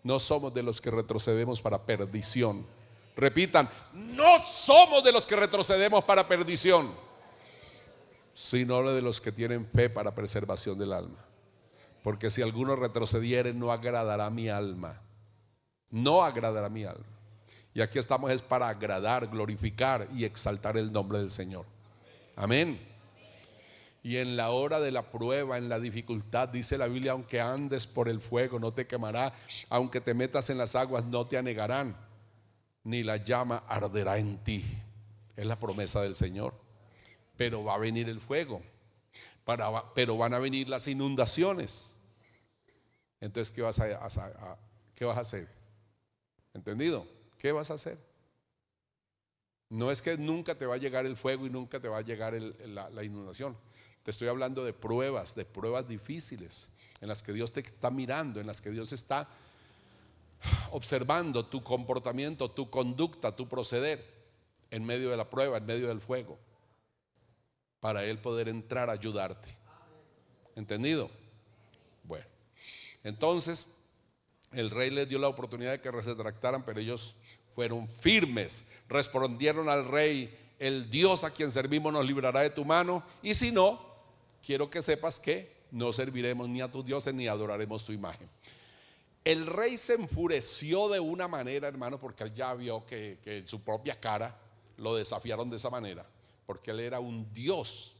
No somos de los que retrocedemos para perdición. Repitan: no somos de los que retrocedemos para perdición, sino de los que tienen fe para preservación del alma. Porque si alguno retrocediere, no agradará mi alma. No agradará mi alma. Y aquí estamos es para agradar, glorificar y exaltar el nombre del Señor. Amén. Y en la hora de la prueba, en la dificultad, dice la Biblia: aunque andes por el fuego no te quemará, aunque te metas en las aguas no te anegarán, ni la llama arderá en ti. Es la promesa del Señor. Pero va a venir el fuego, pero van a venir las inundaciones. Entonces, ¿qué vas a hacer? ¿Entendido? ¿Qué vas a hacer? No es que nunca te va a llegar el fuego y nunca te va a llegar la inundación. Te estoy hablando de pruebas difíciles, en las que Dios te está mirando, en las que Dios está observando tu comportamiento, tu conducta, tu proceder, en medio de la prueba, en medio del fuego, para Él poder entrar a ayudarte. ¿Entendido? Bueno, entonces el rey les dio la oportunidad de que se retractaran, pero ellos fueron firmes. Respondieron al rey: el Dios a quien servimos nos librará de tu mano, y si no, quiero que sepas que no serviremos ni a tus dioses ni adoraremos tu imagen. El rey se enfureció de una manera, hermano, porque él ya vio que en su propia cara lo desafiaron de esa manera, porque él era un dios.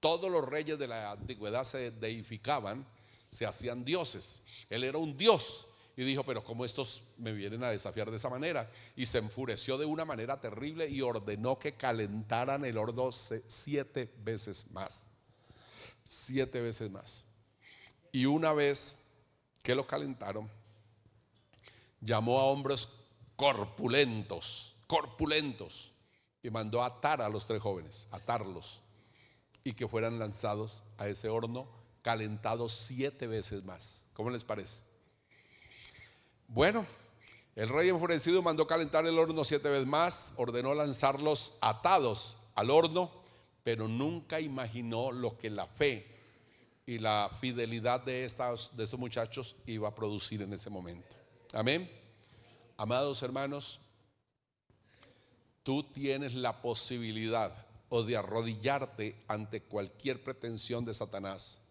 Todos los reyes de la antigüedad se deificaban, se hacían dioses. Él era un dios y dijo: pero ¿cómo estos me vienen a desafiar de esa manera? Y se enfureció de una manera terrible y ordenó que calentaran el horno 7 veces más. 7 veces más. Y una vez que lo calentaron, llamó a hombres corpulentos, y mandó a atar a los 3 jóvenes, atarlos, y que fueran lanzados a ese horno calentado 7 veces más. ¿Cómo les parece? Bueno, el rey enfurecido mandó calentar el horno 7 veces más, ordenó lanzarlos atados al horno, pero nunca imaginó lo que la fe y la fidelidad de estos muchachos iba a producir en ese momento. Amén. Amados hermanos, tú tienes la posibilidad o de arrodillarte ante cualquier pretensión de Satanás,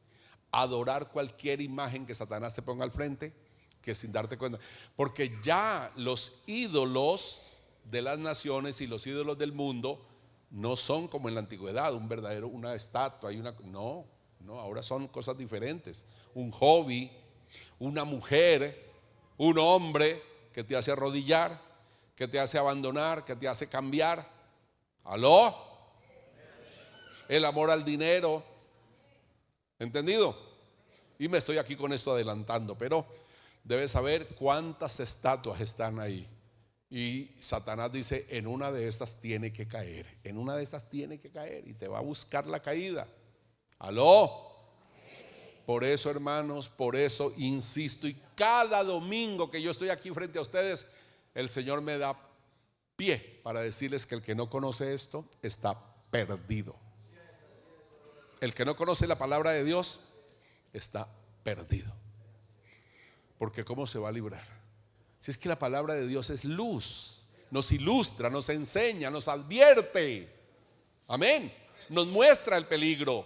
adorar cualquier imagen que Satanás te ponga al frente, que sin darte cuenta, porque ya los ídolos de las naciones y los ídolos del mundo no son como en la antigüedad, una estatua y no, ahora son cosas diferentes. Un hobby, una mujer, un hombre que te hace arrodillar, que te hace abandonar, que te hace cambiar. ¿Aló? El amor al dinero. ¿Entendido? Y me estoy aquí con esto adelantando, pero debes saber cuántas estatuas están ahí. Y Satanás dice: en una de estas tiene que caer, en una de estas tiene que caer, y te va a buscar la caída. ¿Aló? Por eso, hermanos, por eso insisto, y cada domingo que yo estoy aquí frente a ustedes, el Señor me da pie para decirles que el que no conoce esto está perdido. El que no conoce la palabra de Dios está perdido. Porque ¿cómo se va a librar? Si es que la palabra de Dios es luz, nos ilustra, nos enseña, nos advierte. Amén. Nos muestra el peligro.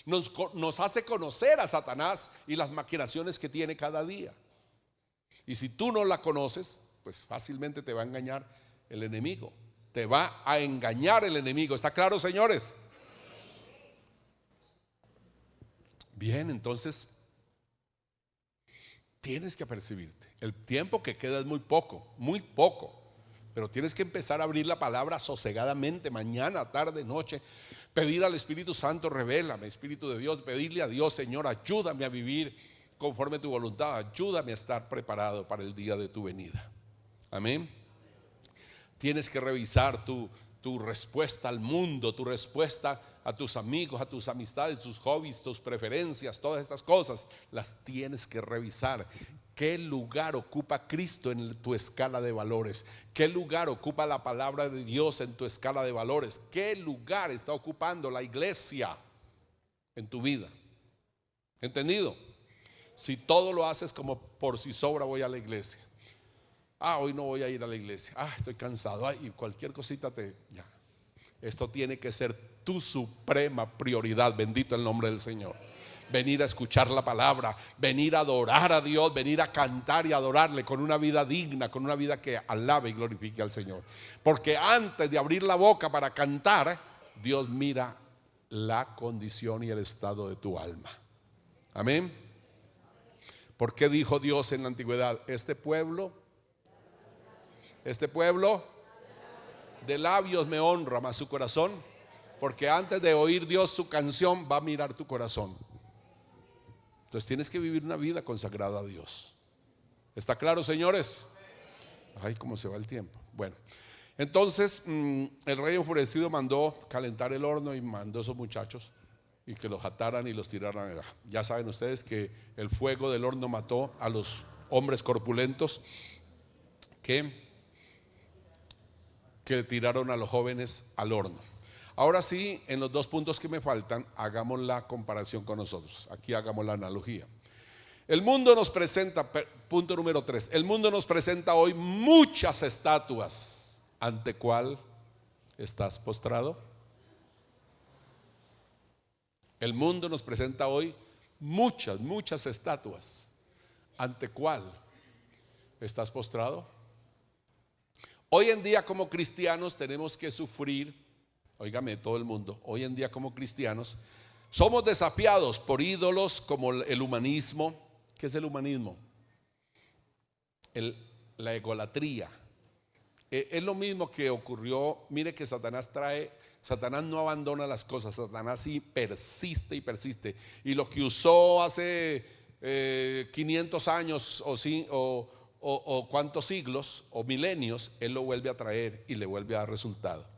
Nos hace conocer a Satanás y las maquinaciones que tiene cada día. Y si tú no la conoces, pues fácilmente te va a engañar el enemigo. Te va a engañar el enemigo. ¿Está claro, señores? Bien, entonces tienes que apercibirte. El tiempo que queda es muy poco, pero tienes que empezar a abrir la palabra sosegadamente, mañana, tarde, noche. Pedir al Espíritu Santo, revélame, Espíritu de Dios. Pedirle a Dios, Señor, ayúdame a vivir conforme a tu voluntad. Ayúdame a estar preparado para el día de tu venida. Amén. Tienes que revisar tu respuesta al mundo, tu respuesta a tus amigos, a tus amistades, tus hobbies, tus preferencias. Todas estas cosas las tienes que revisar. ¿Qué lugar ocupa Cristo en tu escala de valores? ¿Qué lugar ocupa la palabra de Dios en tu escala de valores? ¿Qué lugar está ocupando la iglesia en tu vida? ¿Entendido? Si todo lo haces como por si sobra, voy a la iglesia. Hoy no voy a ir a la iglesia. Estoy cansado. Y cualquier cosita ya. Esto tiene que ser tu suprema prioridad. Bendito el nombre del Señor. Venir a escuchar la palabra, venir a adorar a Dios, venir a cantar y adorarle con una vida digna, con una vida que alabe y glorifique al Señor. Porque antes de abrir la boca para cantar, Dios mira la condición y el estado de tu alma. Amén. ¿Por qué dijo Dios en la antigüedad? Este pueblo de labios me honra, mas su corazón, porque antes de oír Dios su canción va a mirar tu corazón. Entonces tienes que vivir una vida consagrada a Dios. ¿Está claro, señores? Cómo se va el tiempo. Bueno, entonces el rey enfurecido mandó calentar el horno y mandó a esos muchachos y que los ataran y los tiraran. Ya saben ustedes que el fuego del horno mató a los hombres corpulentos que tiraron a los jóvenes al horno. Ahora sí, en los dos puntos que me faltan, hagamos la comparación con nosotros. Aquí hagamos la analogía. El mundo nos presenta, punto número 3, el mundo nos presenta hoy muchas estatuas. ¿Ante cuál estás postrado? El mundo nos presenta hoy muchas estatuas. ¿Ante cuál estás postrado? Hoy en día como cristianos tenemos que sufrir. Óigame, todo el mundo, hoy en día como cristianos somos desafiados por ídolos como el humanismo. ¿Qué es el humanismo? La egolatría. Es lo mismo que ocurrió. Mire que Satanás no abandona las cosas. Satanás sí persiste y persiste. Y lo que usó hace 500 años o cuántos siglos o milenios, él lo vuelve a traer y le vuelve a dar resultado.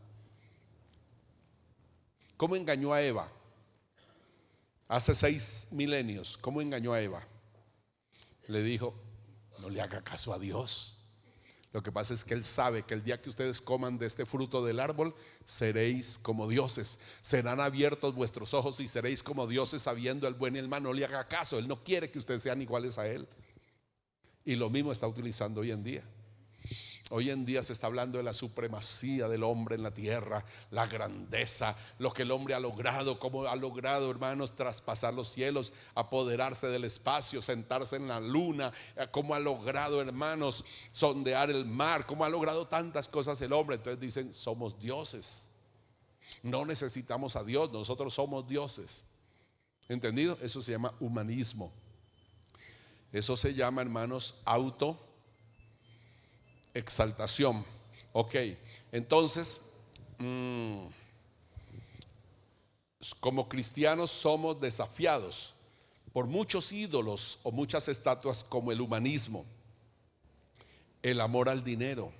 ¿Cómo engañó a Eva? Hace 6 milenios, ¿cómo engañó a Eva? Le dijo, no le haga caso a Dios. Lo que pasa es que Él sabe que el día que ustedes coman de este fruto del árbol, seréis como dioses. Serán abiertos vuestros ojos y seréis como dioses sabiendo el buen y el mal. No le haga caso, Él no quiere que ustedes sean iguales a Él. Y lo mismo está utilizando hoy en día. Hoy en día se está hablando de la supremacía del hombre en la tierra, la grandeza, lo que el hombre ha logrado, cómo ha logrado, hermanos, traspasar los cielos, apoderarse del espacio, sentarse en la luna, cómo ha logrado, hermanos, sondear el mar, cómo ha logrado tantas cosas el hombre. Entonces dicen, somos dioses, no necesitamos a Dios, nosotros somos dioses. ¿Entendido? Eso se llama humanismo. Eso se llama, hermanos, exaltación. Ok, entonces como cristianos somos desafiados por muchos ídolos o muchas estatuas como el humanismo, el amor al dinero.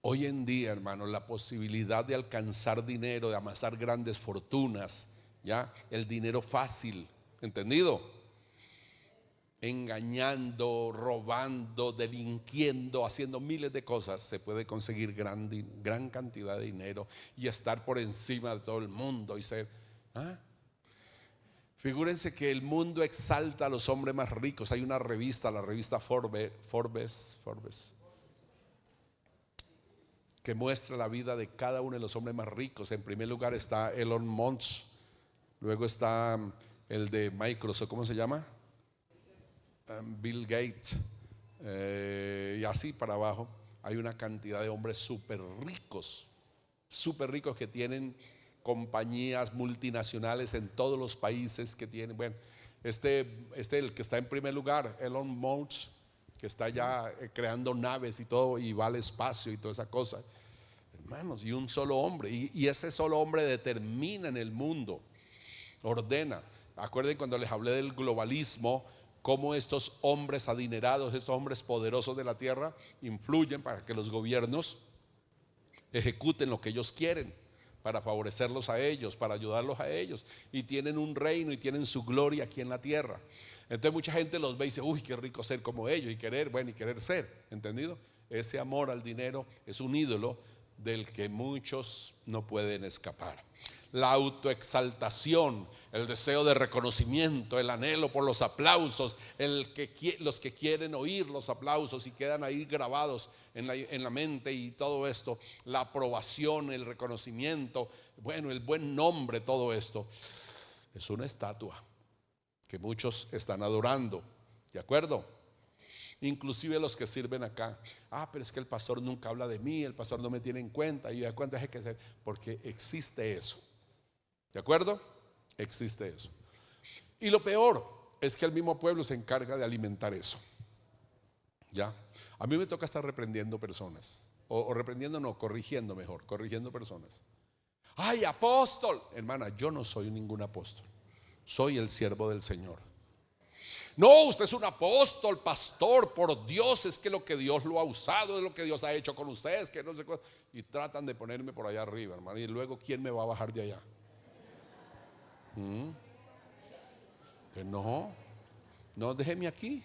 Hoy en día, hermanos, la posibilidad de alcanzar dinero, de amasar grandes fortunas, ya, el dinero fácil. ¿Entendido? Engañando, robando, delinquiendo, haciendo miles de cosas, se puede conseguir gran cantidad de dinero y estar por encima de todo el mundo y ser. Figúrense que el mundo exalta a los hombres más ricos. Hay una revista, la revista Forbes, que muestra la vida de cada uno de los hombres más ricos. En primer lugar está Elon Musk, luego está el de Microsoft, ¿cómo se llama? Bill Gates, y así para abajo. Hay una cantidad de hombres súper ricos que tienen compañías multinacionales en todos los países que tienen. Bueno, el que está en primer lugar, Elon Musk, que está ya creando naves y todo, y va al espacio y toda esa cosa, hermanos, y un solo hombre, y ese solo hombre determina en el mundo, ordena. Acuerden cuando les hablé del globalismo, cómo estos hombres adinerados, estos hombres poderosos de la tierra influyen para que los gobiernos ejecuten lo que ellos quieren, para favorecerlos a ellos, para ayudarlos a ellos, y tienen un reino y tienen su gloria aquí en la tierra. Entonces mucha gente los ve y dice: uy, qué rico ser como ellos, y querer ser, ¿entendido? Ese amor al dinero es un ídolo del que muchos no pueden escapar. La autoexaltación, el deseo de reconocimiento, el anhelo por los aplausos, los que quieren oír los aplausos y quedan ahí grabados en la mente, y todo esto, la aprobación, el reconocimiento, bueno, el buen nombre, todo esto es una estatua que muchos están adorando, ¿de acuerdo? Inclusive los que sirven acá: pero es que el pastor nunca habla de mí, el pastor no me tiene en cuenta. Y de cuánto es que ser, porque existe eso, ¿de acuerdo? Existe eso. Y lo peor es que el mismo pueblo se encarga de alimentar eso. Ya, a mí me toca estar reprendiendo personas, o reprendiendo no, corrigiendo mejor, corrigiendo personas. Ay, apóstol, hermana, yo no soy ningún apóstol, soy el siervo del Señor. No, usted es un apóstol, pastor, por Dios, es que lo que Dios lo ha usado, es lo que Dios ha hecho con ustedes, que no sé cuál. Y tratan de ponerme por allá arriba, hermano, y luego ¿quién me va a bajar de allá? Que no, déjeme aquí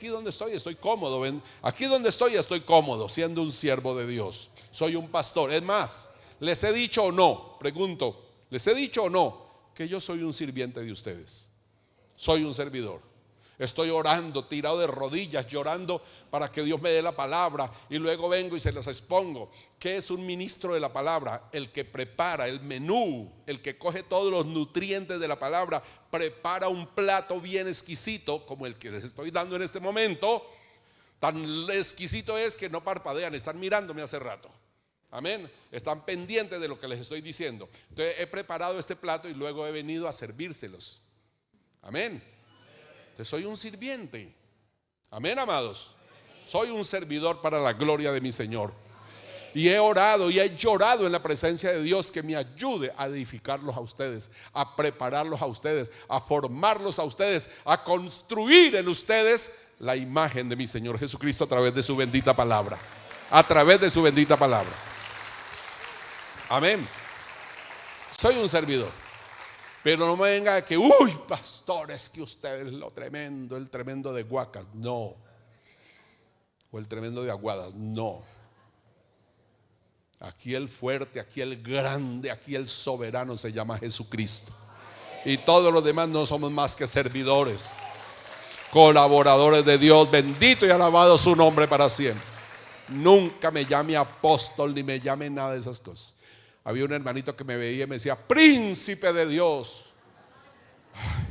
donde estoy cómodo. ¿Ven? Aquí donde estoy cómodo, siendo un siervo de Dios. Soy un pastor. Es más, les he dicho o no, pregunto, les he dicho o no que yo soy un sirviente de ustedes. Soy un servidor. Estoy orando, tirado de rodillas, llorando para que Dios me dé la palabra, y luego vengo y se las expongo. ¿Qué es un ministro de la palabra? El que prepara el menú, el que coge todos los nutrientes de la palabra, prepara un plato bien exquisito, como el que les estoy dando en este momento. Tan exquisito es que no parpadean, están mirándome hace rato. Amén. Están pendientes de lo que les estoy diciendo. Entonces he preparado este plato y luego he venido a servírselos. Amén. Entonces soy un sirviente. Amén, amados. Soy un servidor para la gloria de mi Señor. Y he orado y he llorado en la presencia de Dios que me ayude a edificarlos a ustedes, a prepararlos a ustedes, a formarlos a ustedes, a construir en ustedes la imagen de mi Señor Jesucristo a través de su bendita palabra. A través de su bendita palabra. Amén. Soy un servidor. Pero no me venga de que, uy, pastor, es que usted es lo tremendo, el tremendo de Guacas. No. O el tremendo de Aguadas. No. Aquí el fuerte, aquí el grande, aquí el soberano se llama Jesucristo. Y todos los demás no somos más que servidores, colaboradores de Dios. Bendito y alabado su nombre para siempre. Nunca me llame apóstol ni me llame nada de esas cosas. Había un hermanito que me veía y me decía: príncipe de Dios. Ay,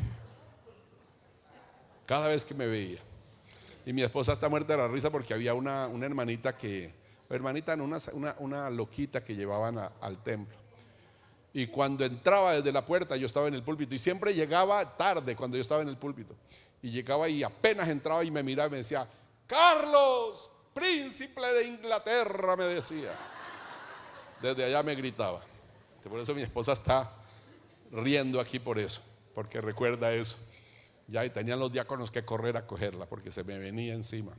cada vez que me veía. Y mi esposa está muerta de la risa porque había una hermanita una loquita que llevaban al templo. Y cuando entraba desde la puerta, yo estaba en el púlpito, y siempre llegaba tarde cuando yo estaba en el púlpito. Y llegaba y apenas entraba y me miraba y me decía: Carlos, príncipe de Inglaterra, me decía. Desde allá me gritaba. Por eso mi esposa está riendo aquí por eso, porque recuerda eso. Ya, y tenían los diáconos que correr a cogerla porque se me venía encima.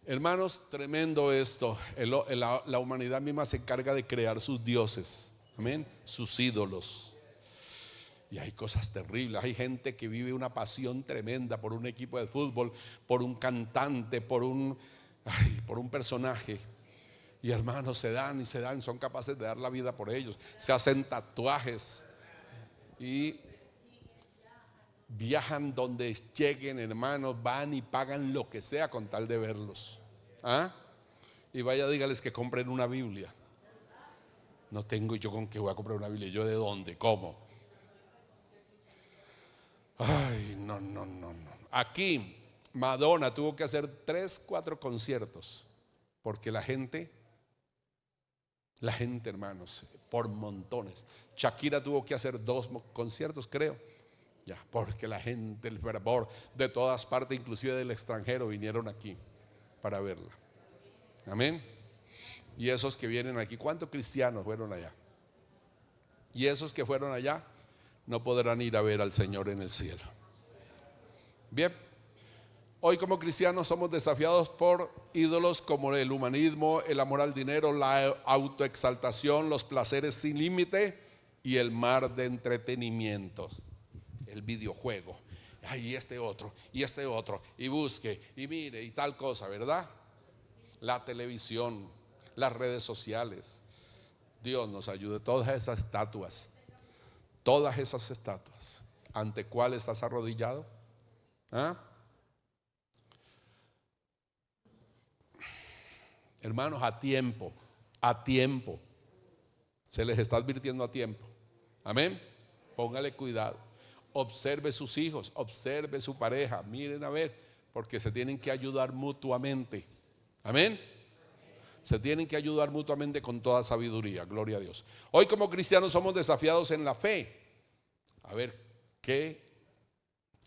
Hermanos, tremendo esto. La humanidad misma se encarga de crear sus dioses, amén, sus ídolos. Y hay cosas terribles. Hay gente que vive una pasión tremenda por un equipo de fútbol, por un cantante, por un personaje. Y hermanos, se dan, son capaces de dar la vida por ellos. Se hacen tatuajes y viajan donde lleguen, hermanos, van y pagan lo que sea con tal de verlos. Y vaya, dígales que compren una Biblia. No tengo yo con qué voy a comprar una Biblia. ¿Yo de dónde? ¿Cómo? Ay, no. Aquí Madonna tuvo que hacer 3, 4 conciertos porque la gente, hermanos, por montones. Shakira tuvo que hacer 2 conciertos, creo. Ya, porque la gente, el fervor de todas partes, inclusive del extranjero, vinieron aquí para verla. Amén. Y esos que vienen aquí, ¿cuántos cristianos fueron allá? Y esos que fueron allá no podrán ir a ver al Señor en el cielo. Bien, hoy como cristianos somos desafiados por ídolos como el humanismo, el amor al dinero, la autoexaltación, los placeres sin límite y el mar de entretenimientos, el videojuego. Y este otro, y busque, y mire, y tal cosa, ¿verdad? La televisión, las redes sociales. Dios nos ayude. Todas esas estatuas, ¿ante cuál estás arrodillado? Hermanos, a tiempo, se les está advirtiendo a tiempo. Amén. Póngale cuidado. Observe sus hijos, observe su pareja. Miren a ver, porque se tienen que ayudar mutuamente. Amén. Se tienen que ayudar mutuamente con toda sabiduría. Gloria a Dios. Hoy como cristianos somos desafiados en la fe. A ver, ¿qué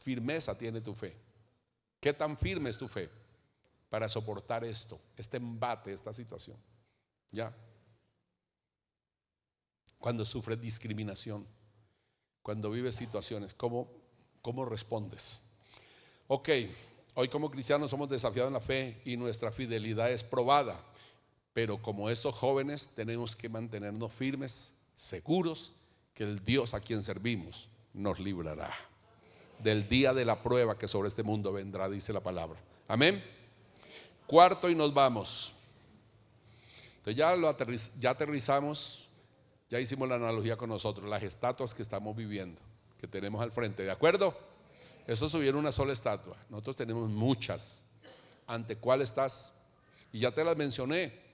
firmeza tiene tu fe? ¿Qué tan firme es tu fe para soportar este embate, esta situación? Ya. Cuando sufres discriminación, cuando vives situaciones, ¿cómo respondes? Ok, hoy como cristianos somos desafiados en la fe y nuestra fidelidad es probada. Pero como estos jóvenes tenemos que mantenernos firmes, seguros que el Dios a quien servimos nos librará del día de la prueba que sobre este mundo vendrá, dice la palabra. Amén. Cuarto, y nos vamos. Entonces ya aterrizamos, ya hicimos la analogía con nosotros, las estatuas que estamos viviendo, que tenemos al frente, ¿de acuerdo? Eso subieron una sola estatua, nosotros tenemos muchas. ¿Ante cuál estás? Y ya te las mencioné.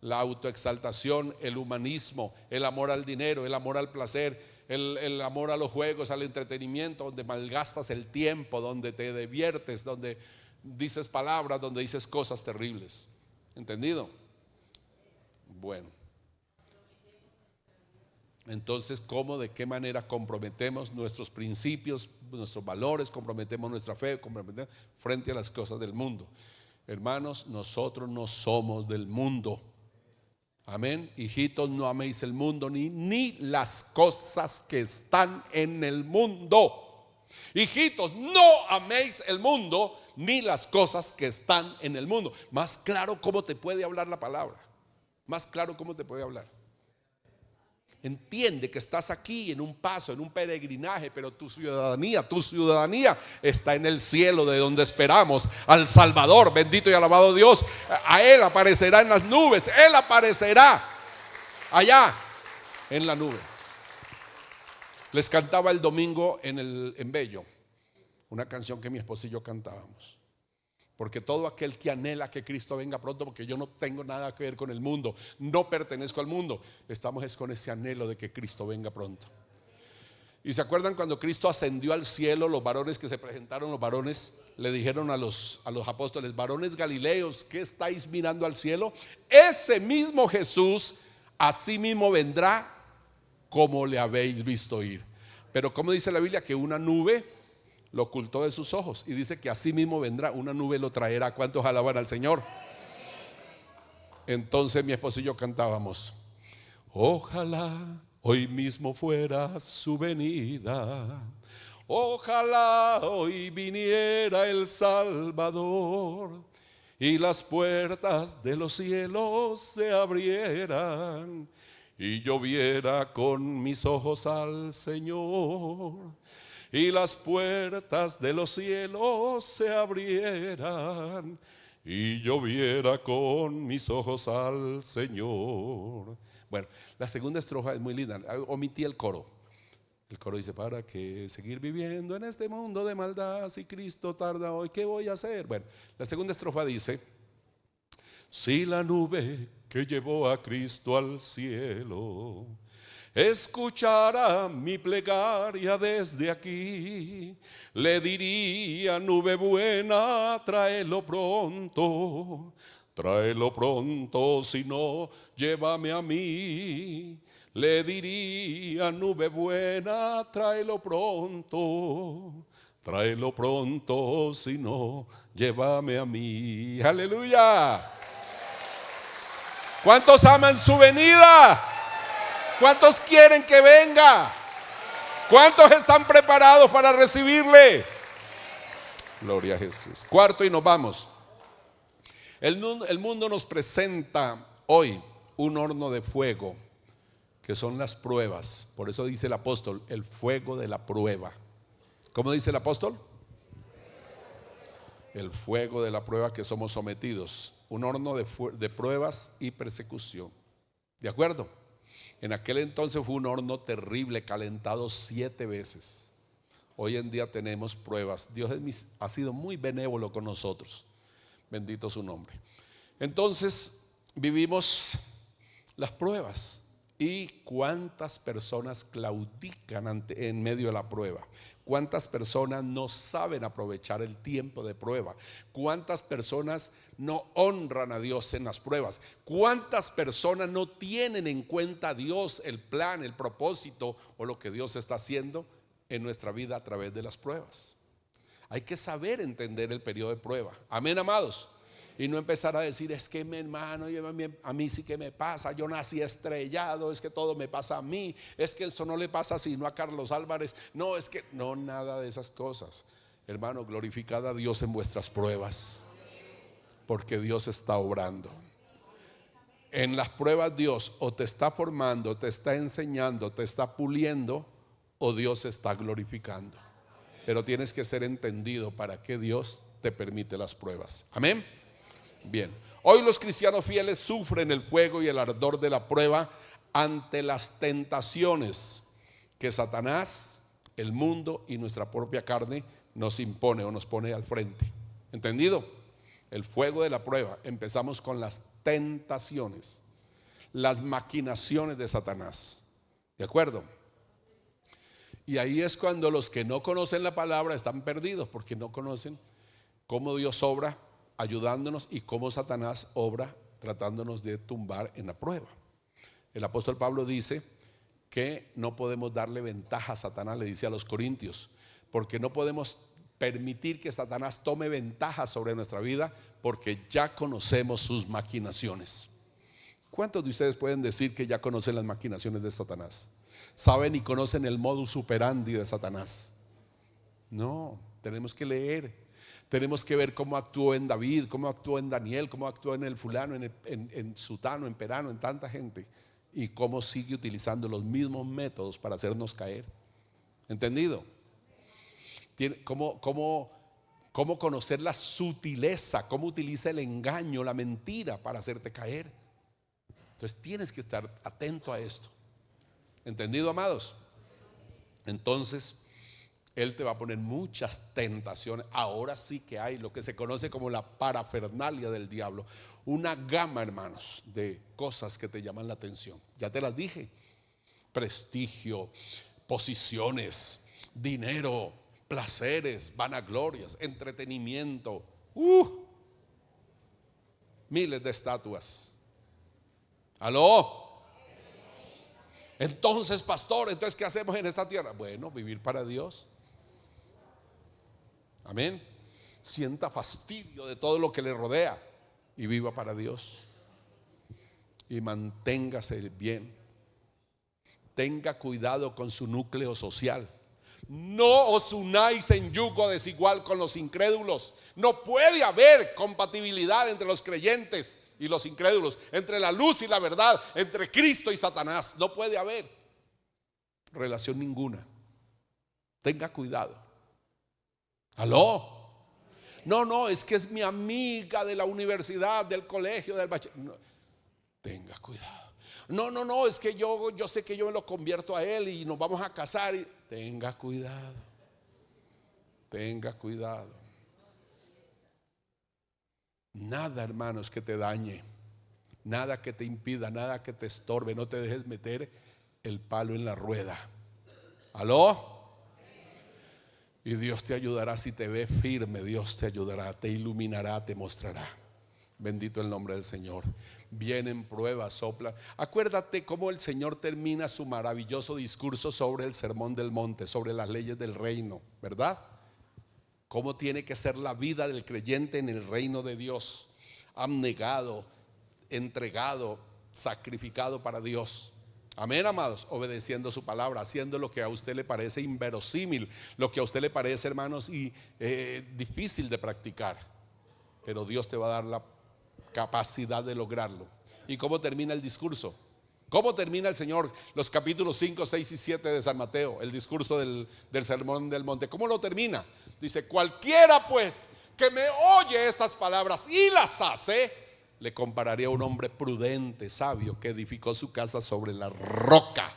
La autoexaltación, el humanismo, el amor al dinero, el amor al placer, el amor a los juegos, al entretenimiento, donde malgastas el tiempo, donde te diviertes, donde dices palabras, donde dices cosas terribles. ¿Entendido? Bueno, entonces, de qué manera comprometemos nuestros principios, nuestros valores, comprometemos nuestra fe, comprometemos frente a las cosas del mundo? Hermanos, nosotros no somos del mundo. Amén. Hijitos, no améis el mundo ni las cosas que están en el mundo. Hijitos, no améis el mundo ni las cosas que están en el mundo. Más claro, ¿cómo te puede hablar la palabra? Más claro, ¿cómo te puede hablar? Entiende que estás aquí en un paso, en un peregrinaje, pero tu ciudadanía está en el cielo, de donde esperamos al Salvador, bendito y alabado Dios. A Él aparecerá en las nubes, Él aparecerá allá en la nube. Les cantaba el domingo en Bello una canción que mi esposa y yo cantábamos. Porque todo aquel que anhela que Cristo venga pronto, porque yo no tengo nada que ver con el mundo, no pertenezco al mundo, estamos con ese anhelo de que Cristo venga pronto. Y se acuerdan cuando Cristo ascendió al cielo, los varones que se presentaron, los varones le dijeron a los apóstoles: varones galileos, ¿qué estáis mirando al cielo? Ese mismo Jesús así mismo vendrá como le habéis visto ir. Pero como dice la Biblia, que una nube lo ocultó de sus ojos, y dice que así mismo vendrá, una nube lo traerá. ¿Cuántos alaban al Señor? Entonces mi esposo y yo cantábamos: ojalá hoy mismo fuera su venida, ojalá hoy viniera el Salvador y las puertas de los cielos se abrieran y yo viera con mis ojos al Señor, y las puertas de los cielos se abrieran, y yo viera con mis ojos al Señor. Bueno, la segunda estrofa es muy linda. Omití el coro. El coro dice: ¿para qué seguir viviendo en este mundo de maldad si Cristo tarda hoy? ¿Qué voy a hacer? Bueno, la segunda estrofa dice: si la nube que llevó a Cristo al cielo escuchara mi plegaria desde aquí, le diría: nube buena, tráelo pronto, si no, llévame a mí. Le diría: nube buena, tráelo pronto, si no, llévame a mí. Aleluya. ¿Cuántos aman su venida? ¿Cuántos quieren que venga? ¿Cuántos están preparados para recibirle? Gloria a Jesús. Cuarto, y nos vamos. El mundo nos presenta hoy un horno de fuego, que son las pruebas. Por eso dice el apóstol: el fuego de la prueba. ¿Cómo dice el apóstol? El fuego de la prueba que somos sometidos. Un horno de pruebas y persecución. ¿De acuerdo? En aquel entonces fue un horno terrible, calentado 7 veces. Hoy en día tenemos pruebas. Dios ha sido muy benévolo con nosotros. Bendito su nombre. Entonces vivimos las pruebas. ¿Y cuántas personas claudican en medio de la prueba? ¿Cuántas personas no saben aprovechar el tiempo de prueba? ¿Cuántas personas no honran a Dios en las pruebas? ¿Cuántas personas no tienen en cuenta a Dios, el plan, el propósito o lo que Dios está haciendo en nuestra vida a través de las pruebas? Hay que saber entender el periodo de prueba. Amén, amados. Y no empezar a decir: es que mi hermano, a mí sí que me pasa, yo nací estrellado, es que todo me pasa a mí, es que eso no le pasa sino a Carlos Álvarez. No, es que no, nada de esas cosas. Hermano, glorificad a Dios en vuestras pruebas, porque Dios está obrando. En las pruebas Dios o te está formando, te está enseñando, te está puliendo, o Dios está glorificando. Pero tienes que ser entendido para qué Dios te permite las pruebas. Amén. Bien, hoy los cristianos fieles sufren el fuego y el ardor de la prueba ante las tentaciones que Satanás, el mundo y nuestra propia carne nos impone o nos pone al frente. ¿Entendido? El fuego de la prueba. Empezamos con las tentaciones, las maquinaciones de Satanás. ¿De acuerdo? Y ahí es cuando los que no conocen la palabra están perdidos, porque no conocen cómo Dios obra ayudándonos y cómo Satanás obra tratándonos de tumbar en la prueba. El apóstol Pablo dice que no podemos darle ventaja a Satanás, le dice a los corintios, porque no podemos permitir que Satanás tome ventaja sobre nuestra vida, porque ya conocemos sus maquinaciones. ¿Cuántos de ustedes pueden decir que ya conocen las maquinaciones de Satanás? ¿Saben y conocen el modus operandi de Satanás? No, tenemos que leer. Tenemos que ver cómo actuó en David, cómo actuó en Daniel, cómo actuó en el fulano, en Sutano, en Perano, en tanta gente, y cómo sigue utilizando los mismos métodos para hacernos caer. ¿Entendido? Cómo conocer la sutileza, cómo utiliza el engaño, la mentira para hacerte caer. Entonces tienes que estar atento a esto. ¿Entendido, amados? Entonces Él te va a poner muchas tentaciones. Ahora sí que hay lo que se conoce como la parafernalia del diablo. Una gama, hermanos, de cosas que te llaman la atención. Ya te las dije: prestigio, posiciones, dinero, placeres, vanaglorias, entretenimiento, miles de estatuas. ¿Aló? Entonces, pastor, entonces ¿qué hacemos en esta tierra? Bueno, vivir para Dios. Amén. Sienta fastidio de todo lo que le rodea y viva para Dios. Y manténgase bien. Tenga cuidado con su núcleo social. No os unáis en yugo desigual con los incrédulos. No puede haber compatibilidad entre los creyentes y los incrédulos, entre la luz y la verdad, entre Cristo y Satanás. No puede haber relación ninguna. Tenga cuidado. ¿Aló? No, es que es mi amiga de la universidad, del colegio, del bachiller. No. Tenga cuidado. No, es que yo sé que yo me lo convierto a él y nos vamos a casar. Tenga cuidado. Tenga cuidado. Nada, hermanos, que te dañe. Nada que te impida, nada que te estorbe. No te dejes meter el palo en la rueda. ¿Aló? Y Dios te ayudará. Si te ve firme, Dios te ayudará, te iluminará, te mostrará. Bendito el nombre del Señor. Vienen pruebas, sopla. Acuérdate cómo el Señor termina su maravilloso discurso sobre el sermón del monte, sobre las leyes del reino, ¿verdad? Cómo tiene que ser la vida del creyente en el reino de Dios, abnegado, entregado, sacrificado para Dios. Amén, amados, obedeciendo su palabra, haciendo lo que a usted le parece inverosímil, lo que a usted le parece, hermanos, y difícil de practicar. Pero Dios te va a dar la capacidad de lograrlo. ¿Y cómo termina el discurso? ¿Cómo termina el Señor los capítulos 5, 6 y 7 de San Mateo? El discurso del sermón del monte. ¿Cómo lo termina? Dice: cualquiera pues que me oye estas palabras y las hace, le compararé a un hombre prudente, sabio, que edificó su casa sobre la roca.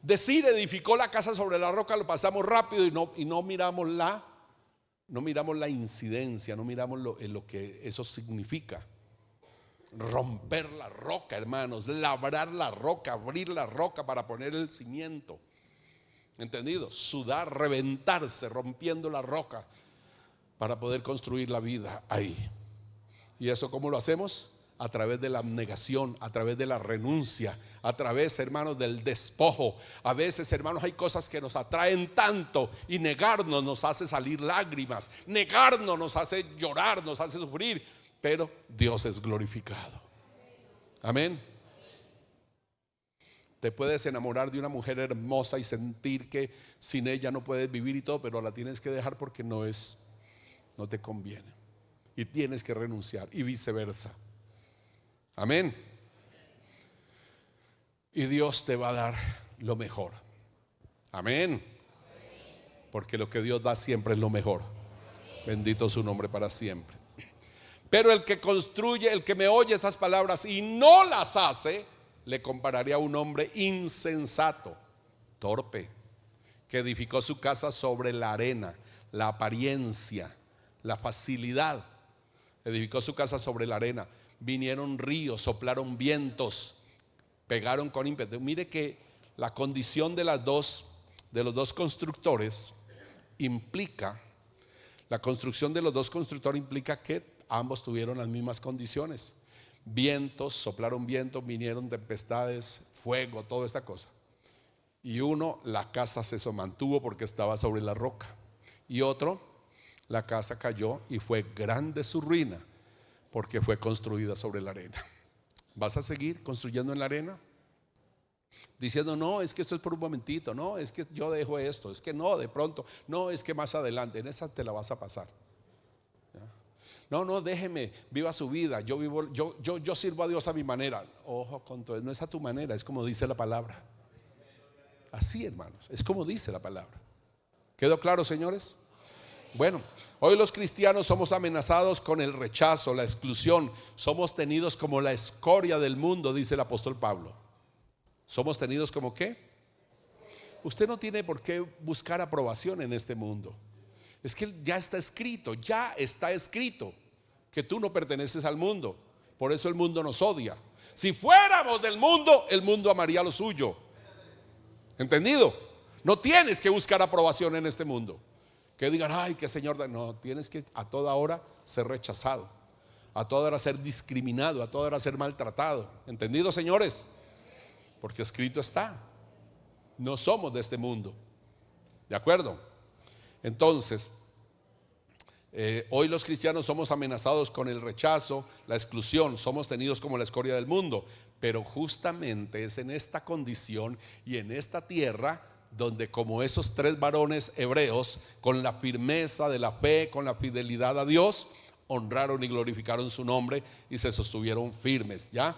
Decir edificó la casa sobre la roca lo pasamos rápido y no miramos la incidencia, no miramos lo que eso significa. Romper la roca, hermanos, labrar la roca, abrir la roca para poner el cimiento. ¿Entendido? Sudar, reventarse, rompiendo la roca para poder construir la vida ahí. ¿Y eso cómo lo hacemos? A través de la abnegación, a través de la renuncia, a través, hermanos, del despojo. A veces, hermanos, hay cosas que nos atraen tanto y negarnos nos hace salir lágrimas, negarnos nos hace llorar, nos hace sufrir, pero Dios es glorificado. Amén. Te puedes enamorar de una mujer hermosa y sentir que sin ella no puedes vivir y todo, pero la tienes que dejar porque no te conviene. Y tienes que renunciar, y viceversa. Amén. Y Dios te va a dar lo mejor. Amén. Porque lo que Dios da siempre es lo mejor. Bendito su nombre para siempre. Pero el que construye, el que me oye estas palabras y no las hace, le compararé a un hombre insensato, torpe, que edificó su casa sobre la arena, la apariencia, la facilidad. Edificó su casa sobre la arena. Vinieron ríos, soplaron vientos, pegaron con ímpetu. Mire que la condición de los dos constructores implica, la construcción de los dos constructores implica que ambos tuvieron las mismas condiciones. Vientos, soplaron vientos, vinieron tempestades, fuego, toda esta cosa. Y uno, la casa se mantuvo porque estaba sobre la roca. Y otro, la casa cayó y fue grande su ruina porque fue construida sobre la arena. ¿Vas a seguir construyendo en la arena? Diciendo: no, es que esto es por un momentito, no, es que yo dejo esto, es que no, de pronto, no, es que más adelante, en esa te la vas a pasar. No, déjeme, viva su vida, yo sirvo a Dios a mi manera. Ojo con todo, no es a tu manera, es como dice la palabra. Así, hermanos, es como dice la palabra. ¿Quedó claro, señores? Bueno, hoy los cristianos somos amenazados con el rechazo, la exclusión. Somos tenidos como la escoria del mundo, dice el apóstol Pablo. ¿Somos tenidos como qué? Usted no tiene por qué buscar aprobación en este mundo. Es que ya está escrito que tú no perteneces al mundo. Por eso el mundo nos odia. Si fuéramos del mundo, el mundo amaría lo suyo. ¿Entendido? No tienes que buscar aprobación en este mundo. Que digan: ay, qué señor. No, tienes que a toda hora ser rechazado, a toda hora ser discriminado, a toda hora ser maltratado. ¿Entendido, señores? Porque escrito está: no somos de este mundo. ¿De acuerdo? Entonces, hoy los cristianos somos amenazados con el rechazo, la exclusión, somos tenidos como la escoria del mundo. Pero justamente es en esta condición y en esta tierra donde, como esos tres varones hebreos, con la firmeza de la fe, con la fidelidad a Dios, honraron y glorificaron su nombre y se sostuvieron firmes. ¿Ya?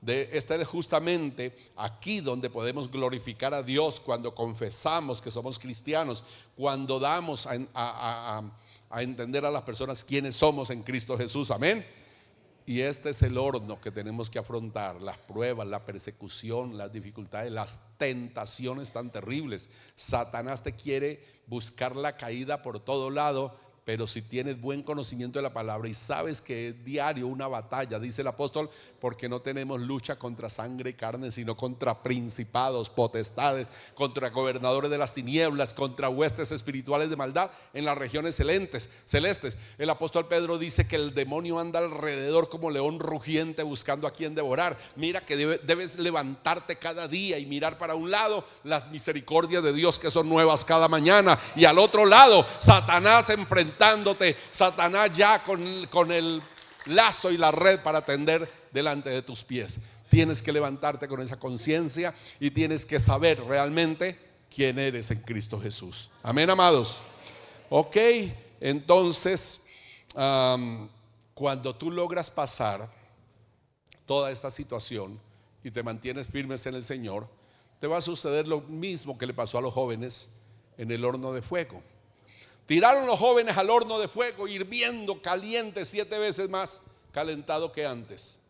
Este es justamente aquí donde podemos glorificar a Dios, cuando confesamos que somos cristianos, cuando damos a entender a las personas quiénes somos en Cristo Jesús. Amén. Y este es el horno que tenemos que afrontar: las pruebas, la persecución, las dificultades, las tentaciones tan terribles. Satanás te quiere buscar la caída por todo lado, pero si tienes buen conocimiento de la palabra y sabes que es diario una batalla, dice el apóstol, porque no tenemos lucha contra sangre y carne, sino contra principados, potestades, contra gobernadores de las tinieblas, contra huestes espirituales de maldad en las regiones celestes. El apóstol Pedro dice que el demonio anda alrededor como león rugiente buscando a quien devorar. Mira que debes levantarte cada día y mirar para un lado las misericordias de Dios, que son nuevas cada mañana, y al otro lado Satanás enfrentándote, Satanás ya con el lazo y la red para tender delante de tus pies. Tienes que levantarte con esa conciencia y tienes que saber realmente quién eres en Cristo Jesús. Amén, amados. Ok, entonces cuando tú logras pasar toda esta situación y te mantienes firmes en el Señor, te va a suceder lo mismo que le pasó a los jóvenes en el horno de fuego. Tiraron los jóvenes al horno de fuego, hirviendo, caliente, 7 veces más calentado que antes.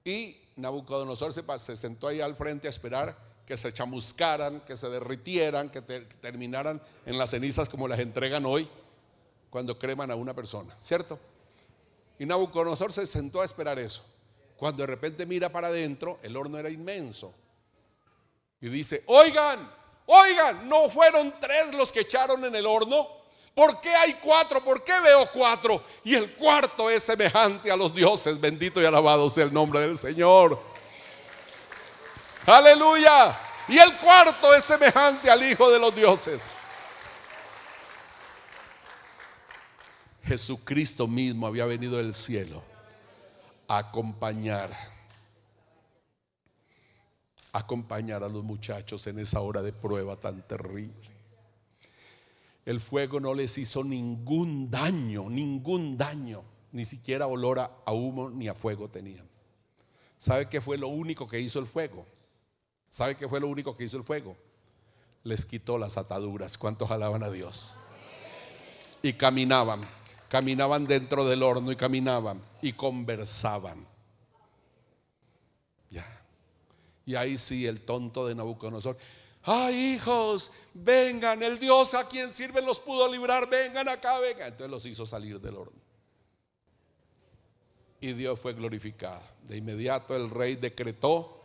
Y Nabucodonosor se sentó ahí al frente a esperar que se chamuscaran, que se derritieran, que terminaran en las cenizas, como las entregan hoy cuando creman a una persona, ¿cierto? Y Nabucodonosor se sentó a esperar eso. Cuando de repente mira para adentro, el horno era inmenso. Y dice: oigan, ¿no fueron 3 los que echaron en el horno? ¿Por qué hay 4? ¿Por qué veo 4? Y el cuarto es semejante a los dioses. Bendito y alabado sea el nombre del Señor. Aleluya. Y el cuarto es semejante al Hijo de los dioses. Jesucristo mismo había venido del cielo a acompañar a los muchachos en esa hora de prueba tan terrible. El fuego no les hizo ningún daño, ni siquiera olor a humo ni a fuego tenían. ¿Sabe qué fue lo único que hizo el fuego? Les quitó las ataduras. ¿Cuántos alaban a Dios? Y caminaban dentro del horno, y caminaban y conversaban. Ya. Y ahí sí, el tonto de Nabucodonosor: ¡ay, hijos, vengan! El Dios a quien sirven los pudo librar, vengan acá, vengan. Entonces los hizo salir del horno. Y Dios fue glorificado. De inmediato el rey decretó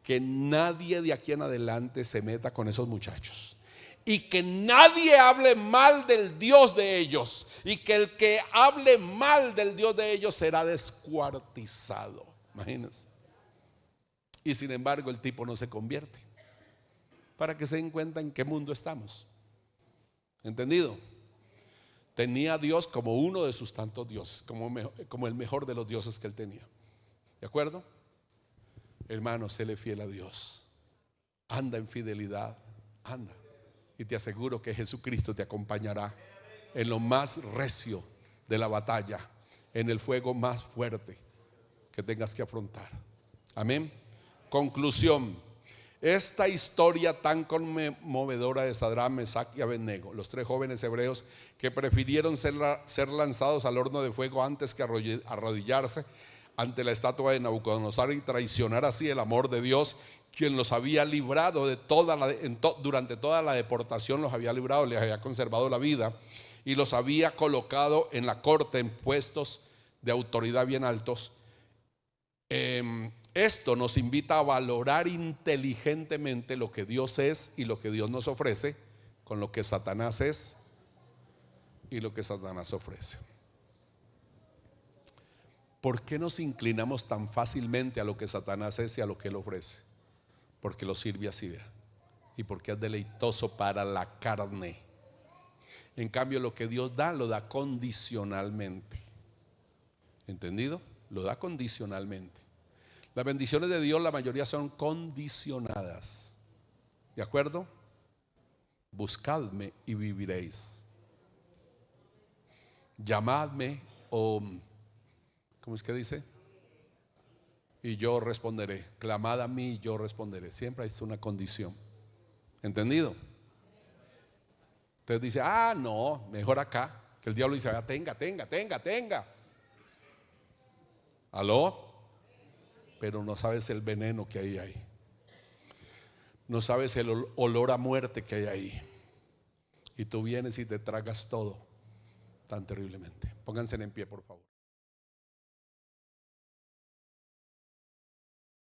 que nadie de aquí en adelante se meta con esos muchachos, y que nadie hable mal del Dios de ellos, y que el que hable mal del Dios de ellos será descuartizado. Imagínense. Y sin embargo el tipo no se convierte, para que se den cuenta en qué mundo estamos. ¿Entendido? Tenía a Dios como uno de sus tantos dioses, como el mejor de los dioses que él tenía. ¿De acuerdo? Hermano, séle fiel a Dios. Anda en fidelidad, anda. Y te aseguro que Jesucristo te acompañará en lo más recio de la batalla, en el fuego más fuerte que tengas que afrontar. Amén. Conclusión: esta historia tan conmovedora de Sadrach, Mesach y Abednego, los 3 jóvenes hebreos que prefirieron ser lanzados al horno de fuego antes que arrodillarse ante la estatua de Nabucodonosor y traicionar así el amor de Dios, quien los había librado de durante toda la deportación, los había librado, les había conservado la vida y los había colocado en la corte en puestos de autoridad bien altos. Esto nos invita a valorar inteligentemente lo que Dios es y lo que Dios nos ofrece, con lo que Satanás es y lo que Satanás ofrece. ¿Por qué nos inclinamos tan fácilmente a lo que Satanás es y a lo que él ofrece? Porque lo sirve así, y porque es deleitoso para la carne. En cambio, lo que Dios da, lo da condicionalmente. ¿Entendido? Lo da condicionalmente. Las bendiciones de Dios, la mayoría son condicionadas. ¿De acuerdo? Buscadme y viviréis. Llamadme o ¿cómo es que dice? Y yo responderé. Clamad a mí y yo responderé. Siempre hay una condición. ¿Entendido? Entonces dice, no, mejor acá. Que el diablo dice, tenga. ¿Aló? Pero no sabes el veneno que hay ahí. No sabes el olor a muerte que hay ahí. Y tú vienes y te tragas todo tan terriblemente. Pónganse en pie, por favor.